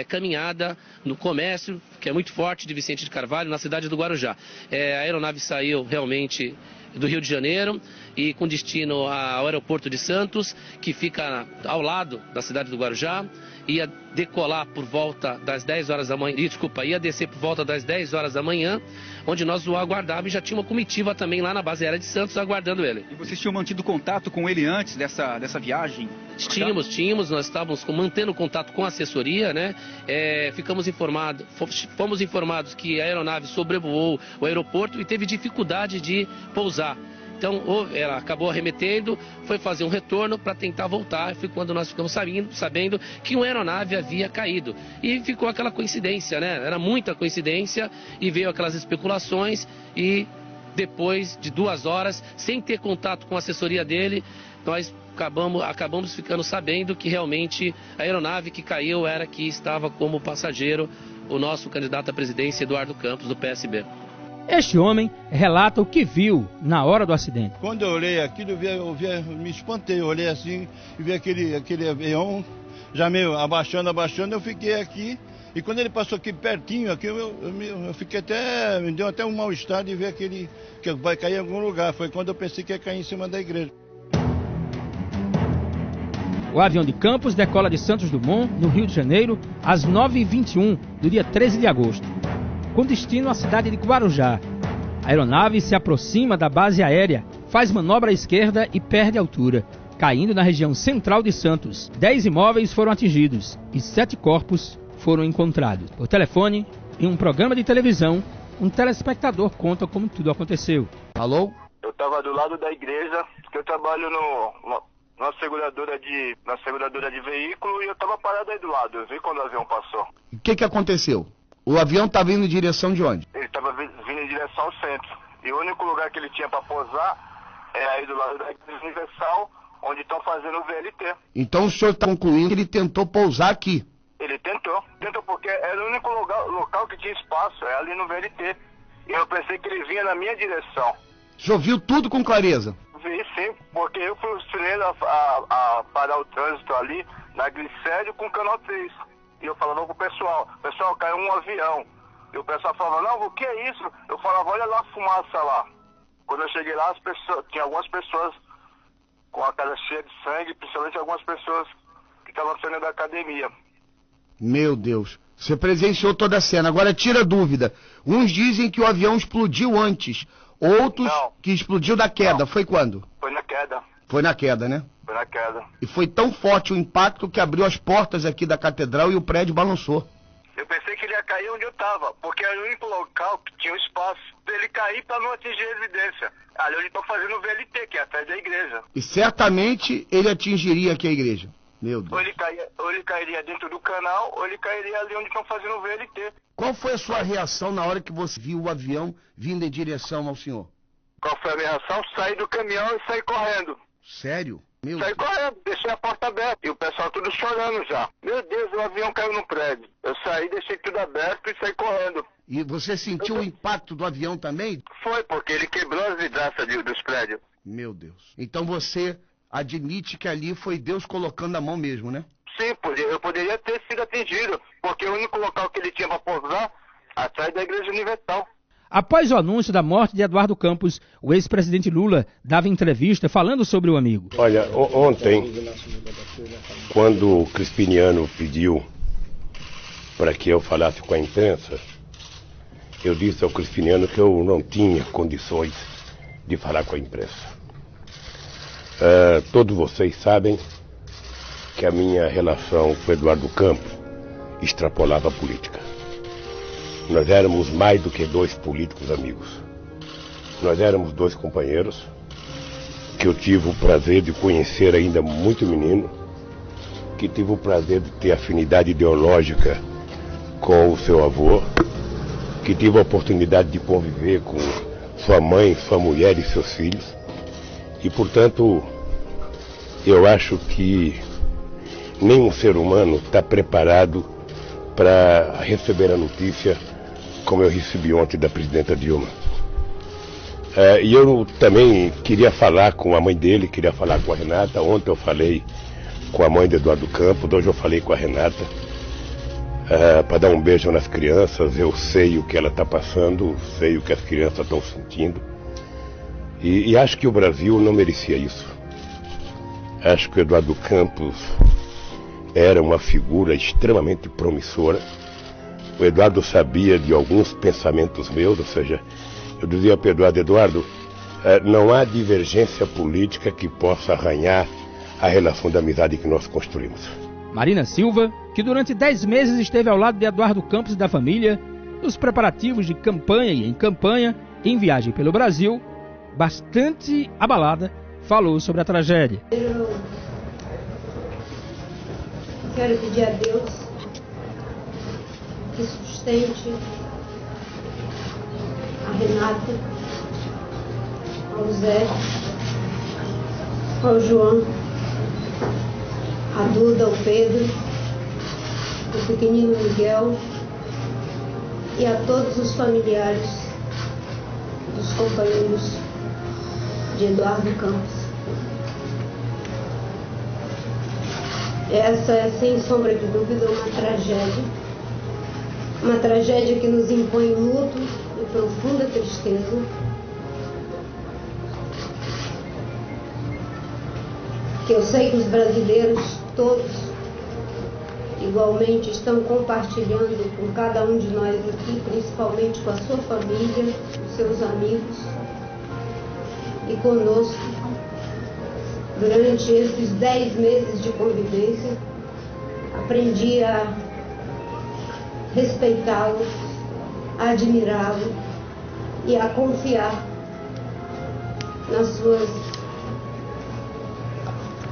caminhada no comércio, que é muito forte, de Vicente de Carvalho, na cidade do Guarujá. A aeronave saiu realmente do Rio de Janeiro e com destino ao aeroporto de Santos, que fica ao lado da cidade do Guarujá. Ia decolar por volta das 10 horas da manhã, ia descer por volta das 10 horas da manhã, onde nós o aguardávamos e já tinha uma comitiva também lá na base aérea de Santos aguardando ele. E vocês tinham mantido contato com ele antes dessa viagem? Tínhamos, nós estávamos mantendo contato com a assessoria, né? Fomos informados que a aeronave sobrevoou o aeroporto e teve dificuldade de pousar. Então, ela acabou arremetendo, foi fazer um retorno para tentar voltar. Foi quando nós ficamos sabendo que uma aeronave havia caído. E ficou aquela coincidência, né? Era muita coincidência e veio aquelas especulações. E depois de 2 horas, sem ter contato com a assessoria dele, nós acabamos ficando sabendo que realmente a aeronave que caiu era que estava como passageiro o nosso candidato à presidência, Eduardo Campos, do PSB. Este homem relata o que viu na hora do acidente. Quando eu olhei aquilo, me espantei, eu olhei assim e vi aquele avião já meio abaixando, eu fiquei aqui. E quando ele passou aqui pertinho, aqui, eu fiquei até, me deu até um mal-estar de ver aquele, que vai cair em algum lugar. Foi quando eu pensei que ia cair em cima da igreja. O avião de Campos decola de Santos Dumont, no Rio de Janeiro, às 9h21 do dia 13 de agosto, com destino à cidade de Guarujá. A aeronave se aproxima da base aérea, faz manobra à esquerda e perde altura, caindo na região central de Santos. 10 imóveis foram atingidos e 7 corpos foram encontrados. Por telefone, em um programa de televisão, um telespectador conta como tudo aconteceu. Alô? Eu estava do lado da igreja, que eu trabalho na seguradora de veículo, e eu estava parado aí do lado. Eu vi quando o avião passou. O que aconteceu? O avião estava indo em direção de onde? Ele estava vindo em direção ao centro. E o único lugar que ele tinha para pousar é aí do lado da Igreja Universal, onde estão fazendo o VLT. Então o senhor está concluindo que ele tentou pousar aqui? Ele tentou porque era o único local que tinha espaço, é ali no VLT. E eu pensei que ele vinha na minha direção. O senhor viu tudo com clareza? Vi sim, porque eu fui os primeiros a parar o trânsito ali na Glicério com o Canal 3. E eu falava com o pessoal, caiu um avião. E o pessoal falava, não, o que é isso? Eu falava, olha lá a fumaça lá. Quando eu cheguei lá, tinha algumas pessoas com a cara cheia de sangue, principalmente algumas pessoas que estavam saindo da academia. Meu Deus, você presenciou toda a cena. Agora tira dúvida. Uns dizem que o avião explodiu antes, outros não, que explodiu da queda. Não. Foi quando? Foi na queda. Foi na queda, né? Foi na queda. E foi tão forte o impacto que abriu as portas aqui da catedral e o prédio balançou. Eu pensei que ele ia cair onde eu estava, porque era o único local que tinha um espaço dele cair para não atingir a residência. Ali onde estão fazendo o VLT, que é atrás da igreja. E certamente ele atingiria aqui a igreja. Meu Deus. Ou ele cairia dentro do canal, ou ele cairia ali onde estão fazendo o VLT. Qual foi a sua reação na hora que você viu o avião vindo em direção ao senhor? Qual foi a minha reação? Saí do caminhão e saí correndo. Sério? Saí correndo, deixei a porta aberta e o pessoal tudo chorando já. Meu Deus, o avião caiu no prédio. Eu saí, deixei tudo aberto e saí correndo. E você sentiu o impacto do avião também? Foi, porque ele quebrou as vidraças dos prédios. Meu Deus. Então você admite que ali foi Deus colocando a mão mesmo, né? Sim, eu poderia ter sido atingido, porque o único local que ele tinha para pousar, atrás da Igreja Universal. Após o anúncio da morte de Eduardo Campos, o ex-presidente Lula dava entrevista falando sobre o amigo. Olha, ontem, quando o Crispiniano pediu para que eu falasse com a imprensa, eu disse ao Crispiniano que eu não tinha condições de falar com a imprensa. Todos vocês sabem que a minha relação com Eduardo Campos extrapolava a política. Nós éramos mais do que 2 políticos amigos. Nós éramos 2 companheiros que eu tive o prazer de conhecer ainda muito menino, que tive o prazer de ter afinidade ideológica com o seu avô, que tive a oportunidade de conviver com sua mãe, sua mulher e seus filhos. E, portanto, eu acho que nenhum ser humano está preparado para receber a notícia como eu recebi ontem da presidenta Dilma. E eu também queria falar com a mãe dele, queria falar com a Renata. Ontem eu falei com a mãe de Eduardo Campos, hoje eu falei com a Renata, para dar um beijo nas crianças. Eu sei o que ela está passando, sei o que as crianças estão sentindo. E acho que o Brasil não merecia isso. Acho que o Eduardo Campos era uma figura extremamente promissora. O Eduardo sabia de alguns pensamentos meus, ou seja, eu dizia para o Eduardo, não há divergência política que possa arranhar a relação de amizade que nós construímos. Marina Silva, que durante 10 meses esteve ao lado de Eduardo Campos e da família, nos preparativos de campanha e em campanha, em viagem pelo Brasil, bastante abalada, falou sobre a tragédia. Eu quero pedir a Deus que sustente a Renata, ao Zé, ao João, a Duda, ao Pedro, o pequenino Miguel e a todos os familiares dos companheiros de Eduardo Campos. Essa é, sem sombra de dúvida, uma tragédia que nos impõe luto e profunda tristeza, que eu sei que os brasileiros todos igualmente estão compartilhando com cada um de nós aqui, principalmente com a sua família, os seus amigos e conosco. Durante esses 10 meses de convivência, aprendi a respeitá-lo, a admirá-lo e a confiar nas suas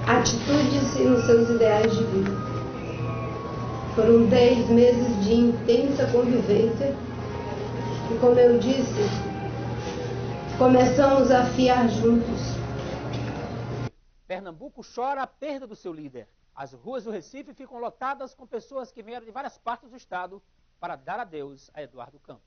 atitudes e nos seus ideais de vida. Foram 10 meses de intensa convivência e, como eu disse, começamos a fiar juntos. Pernambuco chora a perda do seu líder. As ruas do Recife ficam lotadas com pessoas que vieram de várias partes do estado para dar adeus a Eduardo Campos.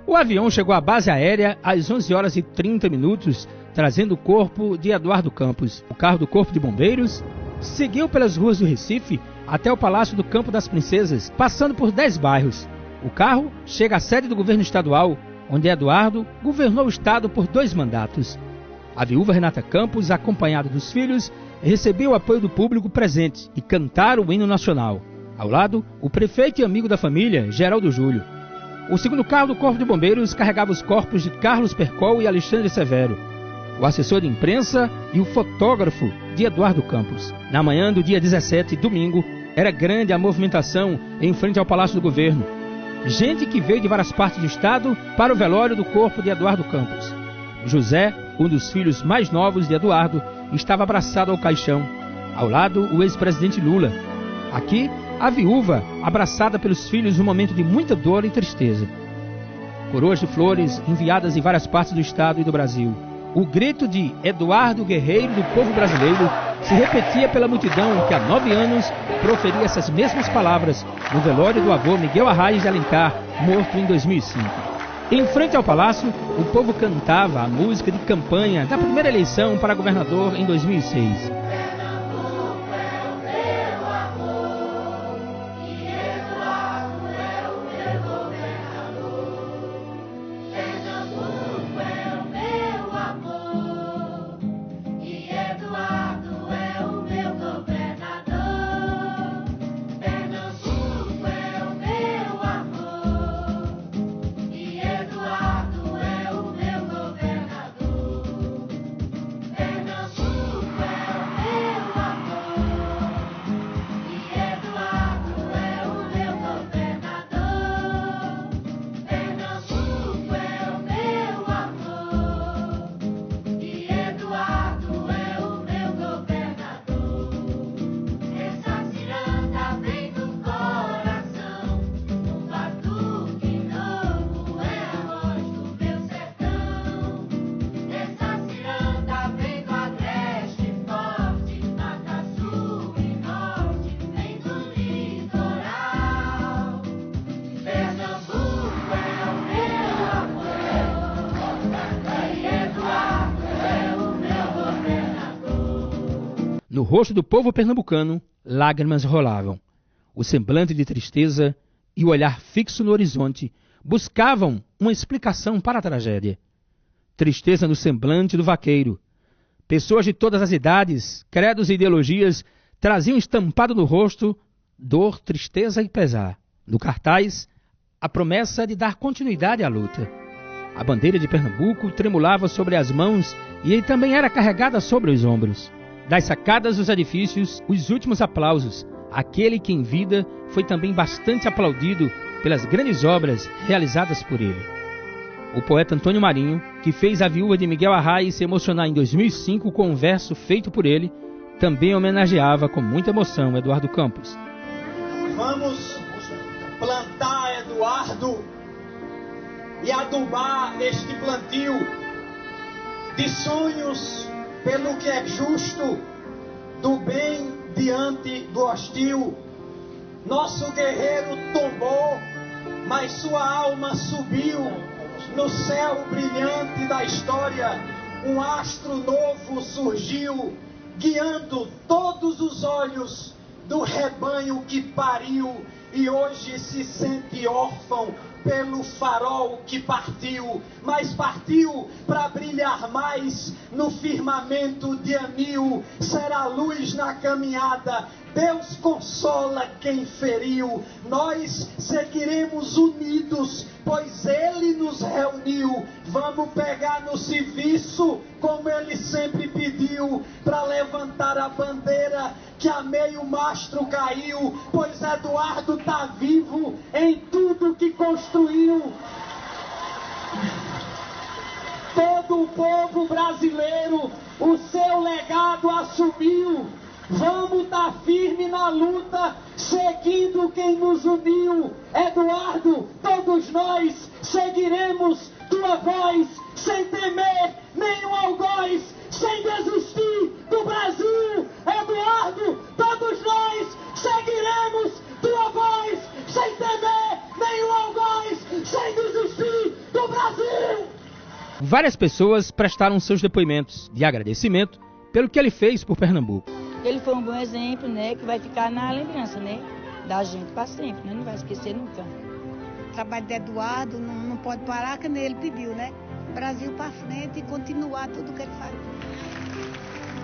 O avião chegou à base aérea às 11 horas e 30 minutos, trazendo o corpo de Eduardo Campos. O carro do Corpo de Bombeiros seguiu pelas ruas do Recife até o Palácio do Campo das Princesas, passando por 10 bairros. O carro chega à sede do governo estadual, onde Eduardo governou o estado por 2 mandatos. A viúva Renata Campos, acompanhada dos filhos, recebeu o apoio do público presente e cantaram o hino nacional. Ao lado, o prefeito e amigo da família, Geraldo Júlio. O segundo carro do Corpo de Bombeiros carregava os corpos de Carlos Percol e Alexandre Severo, o assessor de imprensa e o fotógrafo de Eduardo Campos. Na manhã do dia 17, domingo, era grande a movimentação em frente ao Palácio do Governo. Gente que veio de várias partes do estado para o velório do corpo de Eduardo Campos. José, um dos filhos mais novos de Eduardo, estava abraçado ao caixão. Ao lado, o ex-presidente Lula. Aqui, a viúva, abraçada pelos filhos num momento de muita dor e tristeza. Coroas de flores enviadas em várias partes do estado e do Brasil. O grito de Eduardo, guerreiro do povo brasileiro, se repetia pela multidão que há 9 anos proferia essas mesmas palavras no velório do avô Miguel Arraes de Alencar, morto em 2005. Em frente ao palácio, o povo cantava a música de campanha da primeira eleição para governador em 2006. No rosto do povo pernambucano, lágrimas rolavam. O semblante de tristeza e o olhar fixo no horizonte buscavam uma explicação para a tragédia. Tristeza no semblante do vaqueiro. Pessoas de todas as idades, credos e ideologias traziam estampado no rosto dor, tristeza e pesar. No cartaz, a promessa de dar continuidade à luta. A bandeira de Pernambuco tremulava sobre as mãos e também era carregada sobre os ombros. Das sacadas dos edifícios, os últimos aplausos, aquele que em vida foi também bastante aplaudido pelas grandes obras realizadas por ele. O poeta Antônio Marinho, que fez a viúva de Miguel Arraes se emocionar em 2005 com um verso feito por ele, também homenageava com muita emoção Eduardo Campos. Vamos plantar, Eduardo, e adubar este plantio de sonhos pelo que é justo, do bem diante do hostil. Nosso guerreiro tombou, mas sua alma subiu no céu brilhante da história, um astro novo surgiu, guiando todos os olhos do rebanho que pariu e hoje se sente órfão pelo farol que partiu, mas partiu para brilhar mais no firmamento de anil, será luz na caminhada. Deus consola quem feriu, nós seguiremos unidos, pois Ele nos reuniu. Vamos pegar no serviço, como Ele sempre pediu, para levantar a bandeira que a meio mastro caiu, pois Eduardo tá vivo em tudo que construiu. Todo o povo brasileiro o seu legado assumiu. Vamos estar firme na luta, seguindo quem nos uniu. Eduardo, todos nós seguiremos tua voz, sem temer nenhum algoz, sem desistir do Brasil. Eduardo, todos nós seguiremos tua voz, sem temer nenhum algoz, sem desistir do Brasil. Várias pessoas prestaram seus depoimentos de agradecimento pelo que ele fez por Pernambuco. Ele foi um bom exemplo, né, que vai ficar na lembrança, né, da gente para sempre, né, não vai esquecer nunca. O trabalho de Eduardo não pode parar, como ele pediu, né? Brasil para frente e continuar tudo que ele faz.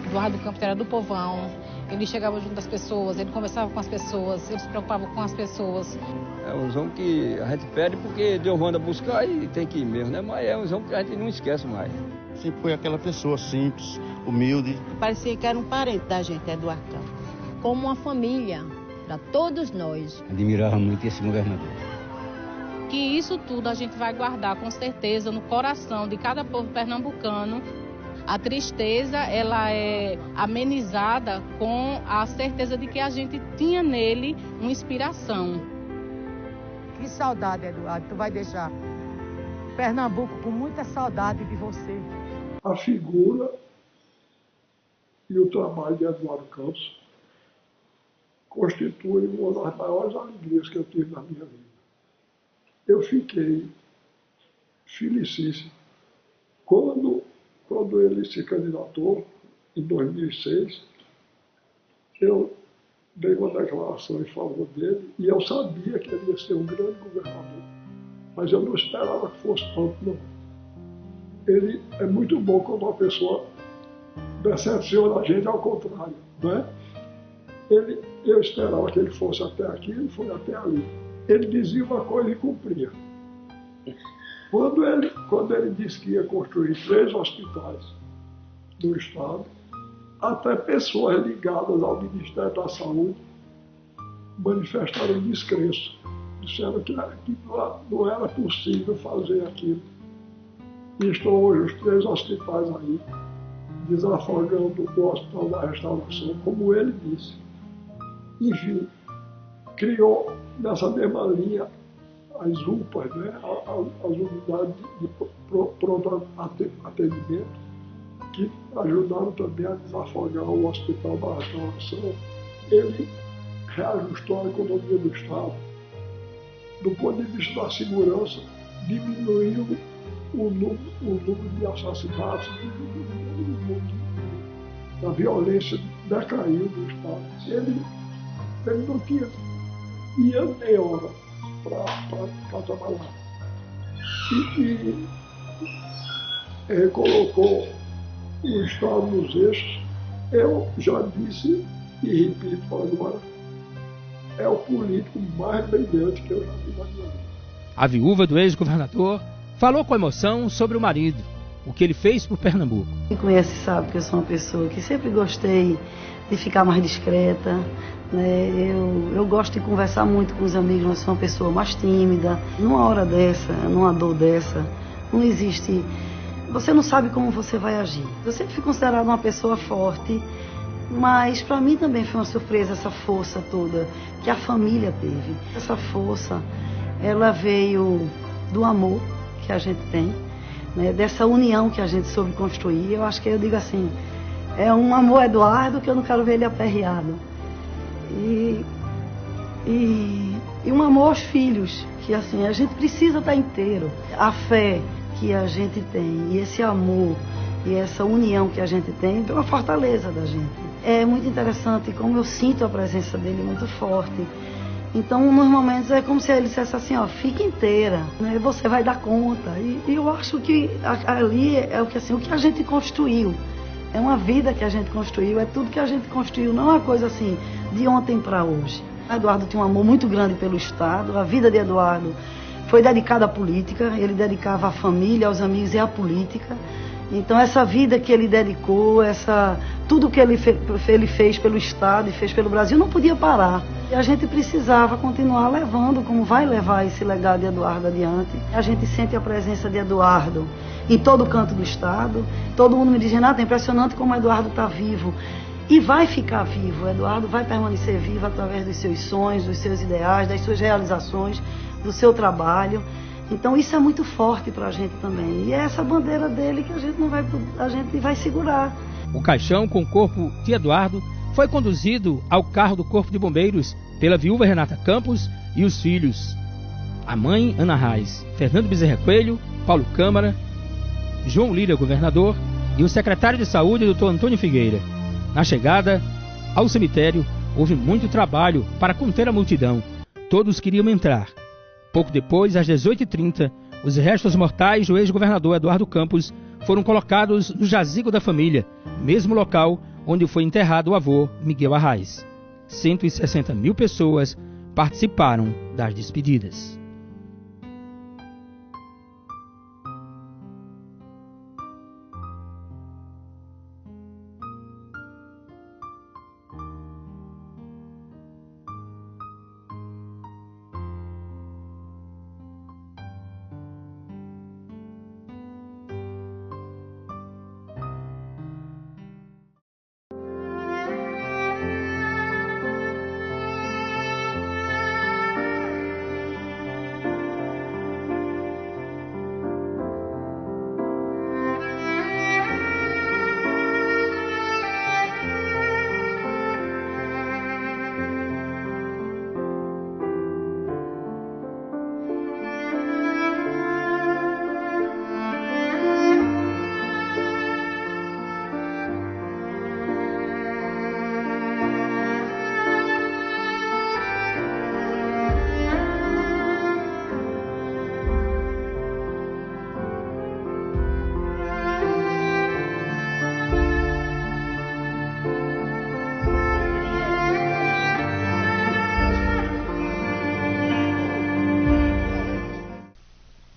Eduardo Campos era do povão, ele chegava junto das pessoas, ele conversava com as pessoas, ele se preocupava com as pessoas. É uns homens que a gente pede porque Deus manda buscar e tem que ir mesmo, né? Mas é uns homens que a gente não esquece mais. Sempre foi aquela pessoa simples, humilde. Parecia que era um parente da gente, Eduardo Campos. Como uma família, para todos nós. Admirava muito esse governador. Que isso tudo a gente vai guardar com certeza no coração de cada povo pernambucano. A tristeza, ela é amenizada com a certeza de que a gente tinha nele uma inspiração. Que saudade, Eduardo, tu vai deixar Pernambuco com muita saudade de você. A figura e o trabalho de Eduardo Campos constitui uma das maiores alegrias que eu tive na minha vida. Eu fiquei felicíssimo quando ele se candidatou, em 2006, eu dei uma declaração em favor dele e eu sabia que ele ia ser um grande governador, mas eu não esperava que fosse tanto, não. Ele é muito bom quando uma pessoa decepciona a gente, ao contrário, né? Eu esperava que ele fosse até aqui, ele foi até ali. Ele dizia uma coisa e cumpria. Quando ele disse que ia construir 3 hospitais no estado, até pessoas ligadas ao Ministério da Saúde manifestaram descrença. Disseram que não era possível fazer aquilo. E estão hoje os 3 hospitais aí, desafogando o Hospital da Restauração, como ele disse. Enfim, criou nessa mesma linha as UPAs, né? as unidades de pronto atendimento, que ajudaram também a desafogar o Hospital da Restauração. Ele reajustou a economia do Estado. Do ponto de vista da segurança, diminuiu o número de assassinatos, a violência decaiu no Estado. Ele não tinha dia nem hora para trabalhar. E colocou o Estado nos eixos. Eu já disse e repito agora, é o político mais brilhante que eu já vi na minha vida. A viúva do ex-governador falou com emoção sobre o marido, o que ele fez por Pernambuco. Quem conhece sabe que eu sou uma pessoa que sempre gostei de ficar mais discreta, né? Eu gosto de conversar muito com os amigos, mas sou uma pessoa mais tímida. Numa hora dessa, numa dor dessa, não existe... Você não sabe como você vai agir. Eu sempre fui considerada uma pessoa forte, mas para mim também foi uma surpresa essa força toda que a família teve. Essa força, ela veio do amor que a gente tem, né? Dessa união que a gente soube construir. Eu acho que eu digo assim, é um amor Eduardo que eu não quero ver ele aperreado. E um amor aos filhos, que assim, a gente precisa estar inteiro. A fé, que a gente tem, e esse amor, e essa união que a gente tem, é uma fortaleza da gente. É muito interessante como eu sinto a presença dele muito forte. Então, nos momentos, é como se ele dissesse assim, ó, fica inteira, né? Você vai dar conta. E eu acho que ali é o que a gente construiu. É uma vida que a gente construiu, é tudo que a gente construiu, não é uma coisa assim, de ontem para hoje. Eduardo tinha um amor muito grande pelo Estado, a vida de Eduardo foi dedicada à política, ele dedicava à família, aos amigos e à política. Então essa vida que ele dedicou, tudo que ele fez pelo Estado e fez pelo Brasil não podia parar. E a gente precisava continuar levando, como vai levar esse legado de Eduardo adiante. A gente sente a presença de Eduardo em todo canto do Estado. Todo mundo me diz, Renata, é impressionante como Eduardo está vivo. E vai ficar vivo. Eduardo vai permanecer vivo através dos seus sonhos, dos seus ideais, das suas realizações, do seu trabalho. Então isso é muito forte para a gente também. E é essa bandeira dele que a gente vai segurar. O caixão com o corpo de Eduardo foi conduzido ao carro do Corpo de Bombeiros pela viúva Renata Campos e os filhos. A mãe, Ana Reis, Fernando Bezerra Coelho, Paulo Câmara, João Lira, governador, e o secretário de Saúde, Dr. Antônio Figueira. Na chegada ao cemitério, houve muito trabalho para conter a multidão. Todos queriam entrar. Pouco depois, às 18h30, os restos mortais do ex-governador Eduardo Campos foram colocados no jazigo da família, mesmo local onde foi enterrado o avô Miguel Arraes. 160 mil pessoas participaram das despedidas.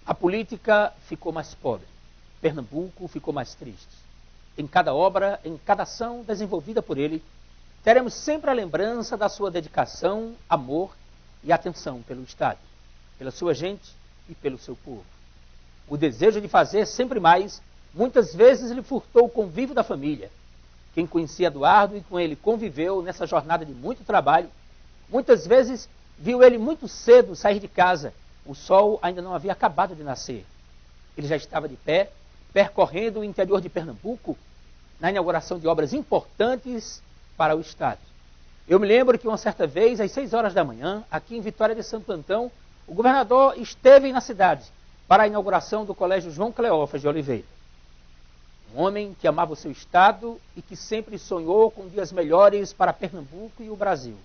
A política ficou mais pobre, Pernambuco ficou mais triste. Em cada obra, em cada ação desenvolvida por ele, teremos sempre a lembrança da sua dedicação, amor e atenção pelo Estado, pela sua gente e pelo seu povo. O desejo de fazer sempre mais, muitas vezes lhe furtou o convívio da família. Quem conhecia Eduardo e com ele conviveu nessa jornada de muito trabalho, muitas vezes viu ele muito cedo sair de casa. O sol ainda não havia acabado de nascer. Ele já estava de pé, percorrendo o interior de Pernambuco, na inauguração de obras importantes para o Estado. Eu me lembro que uma certa vez, às 6 horas da manhã, aqui em Vitória de Santo Antão, o governador esteve na cidade para a inauguração do Colégio João Cleófas de Oliveira. Um homem que amava o seu Estado e que sempre sonhou com dias melhores para Pernambuco e o Brasil.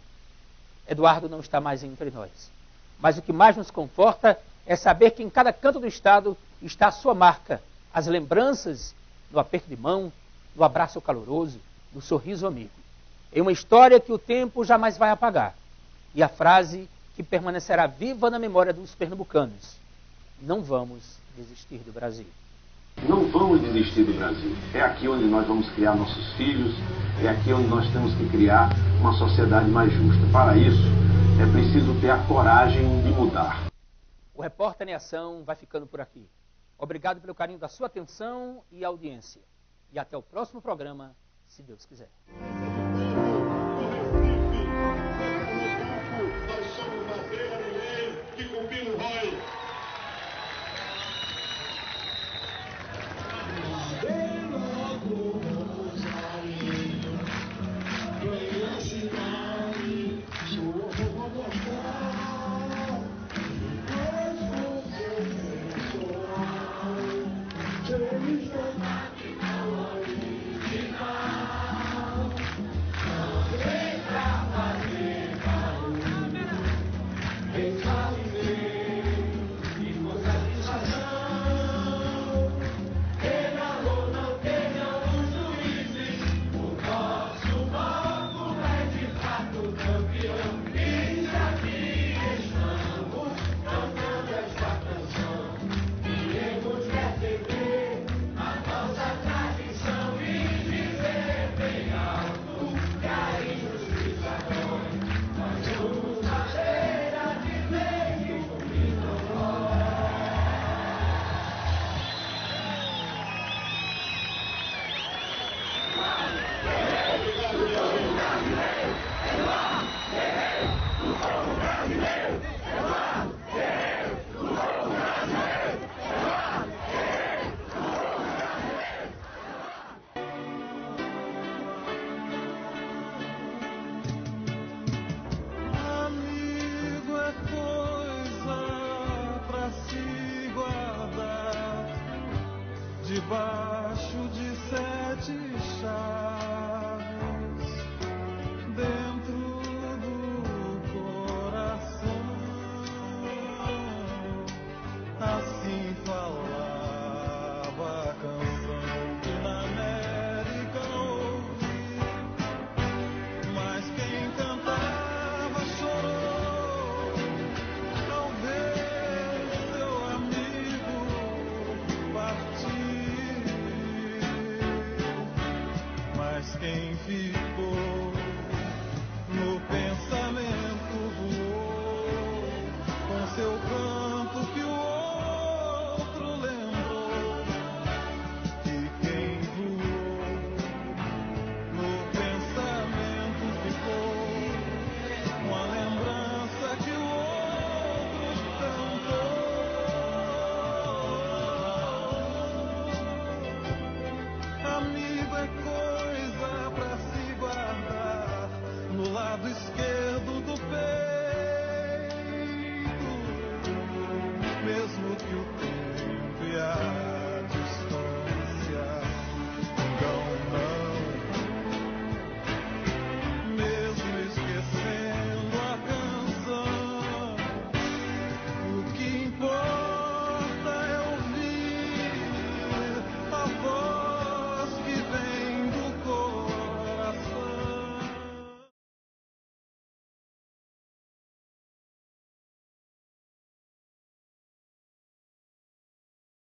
Eduardo não está mais entre nós. Mas o que mais nos conforta é saber que em cada canto do Estado está a sua marca, as lembranças no aperto de mão, no abraço caloroso, no sorriso amigo. É uma história que o tempo jamais vai apagar. E a frase que permanecerá viva na memória dos pernambucanos: não vamos desistir do Brasil. Não vamos desistir do Brasil. É aqui onde nós vamos criar nossos filhos, é aqui onde nós temos que criar uma sociedade mais justa. Para isso, é preciso ter a coragem de mudar. O Repórter em Ação vai ficando por aqui. Obrigado pelo carinho da sua atenção e audiência. E até o próximo programa, se Deus quiser. debaixo de 7 chaves.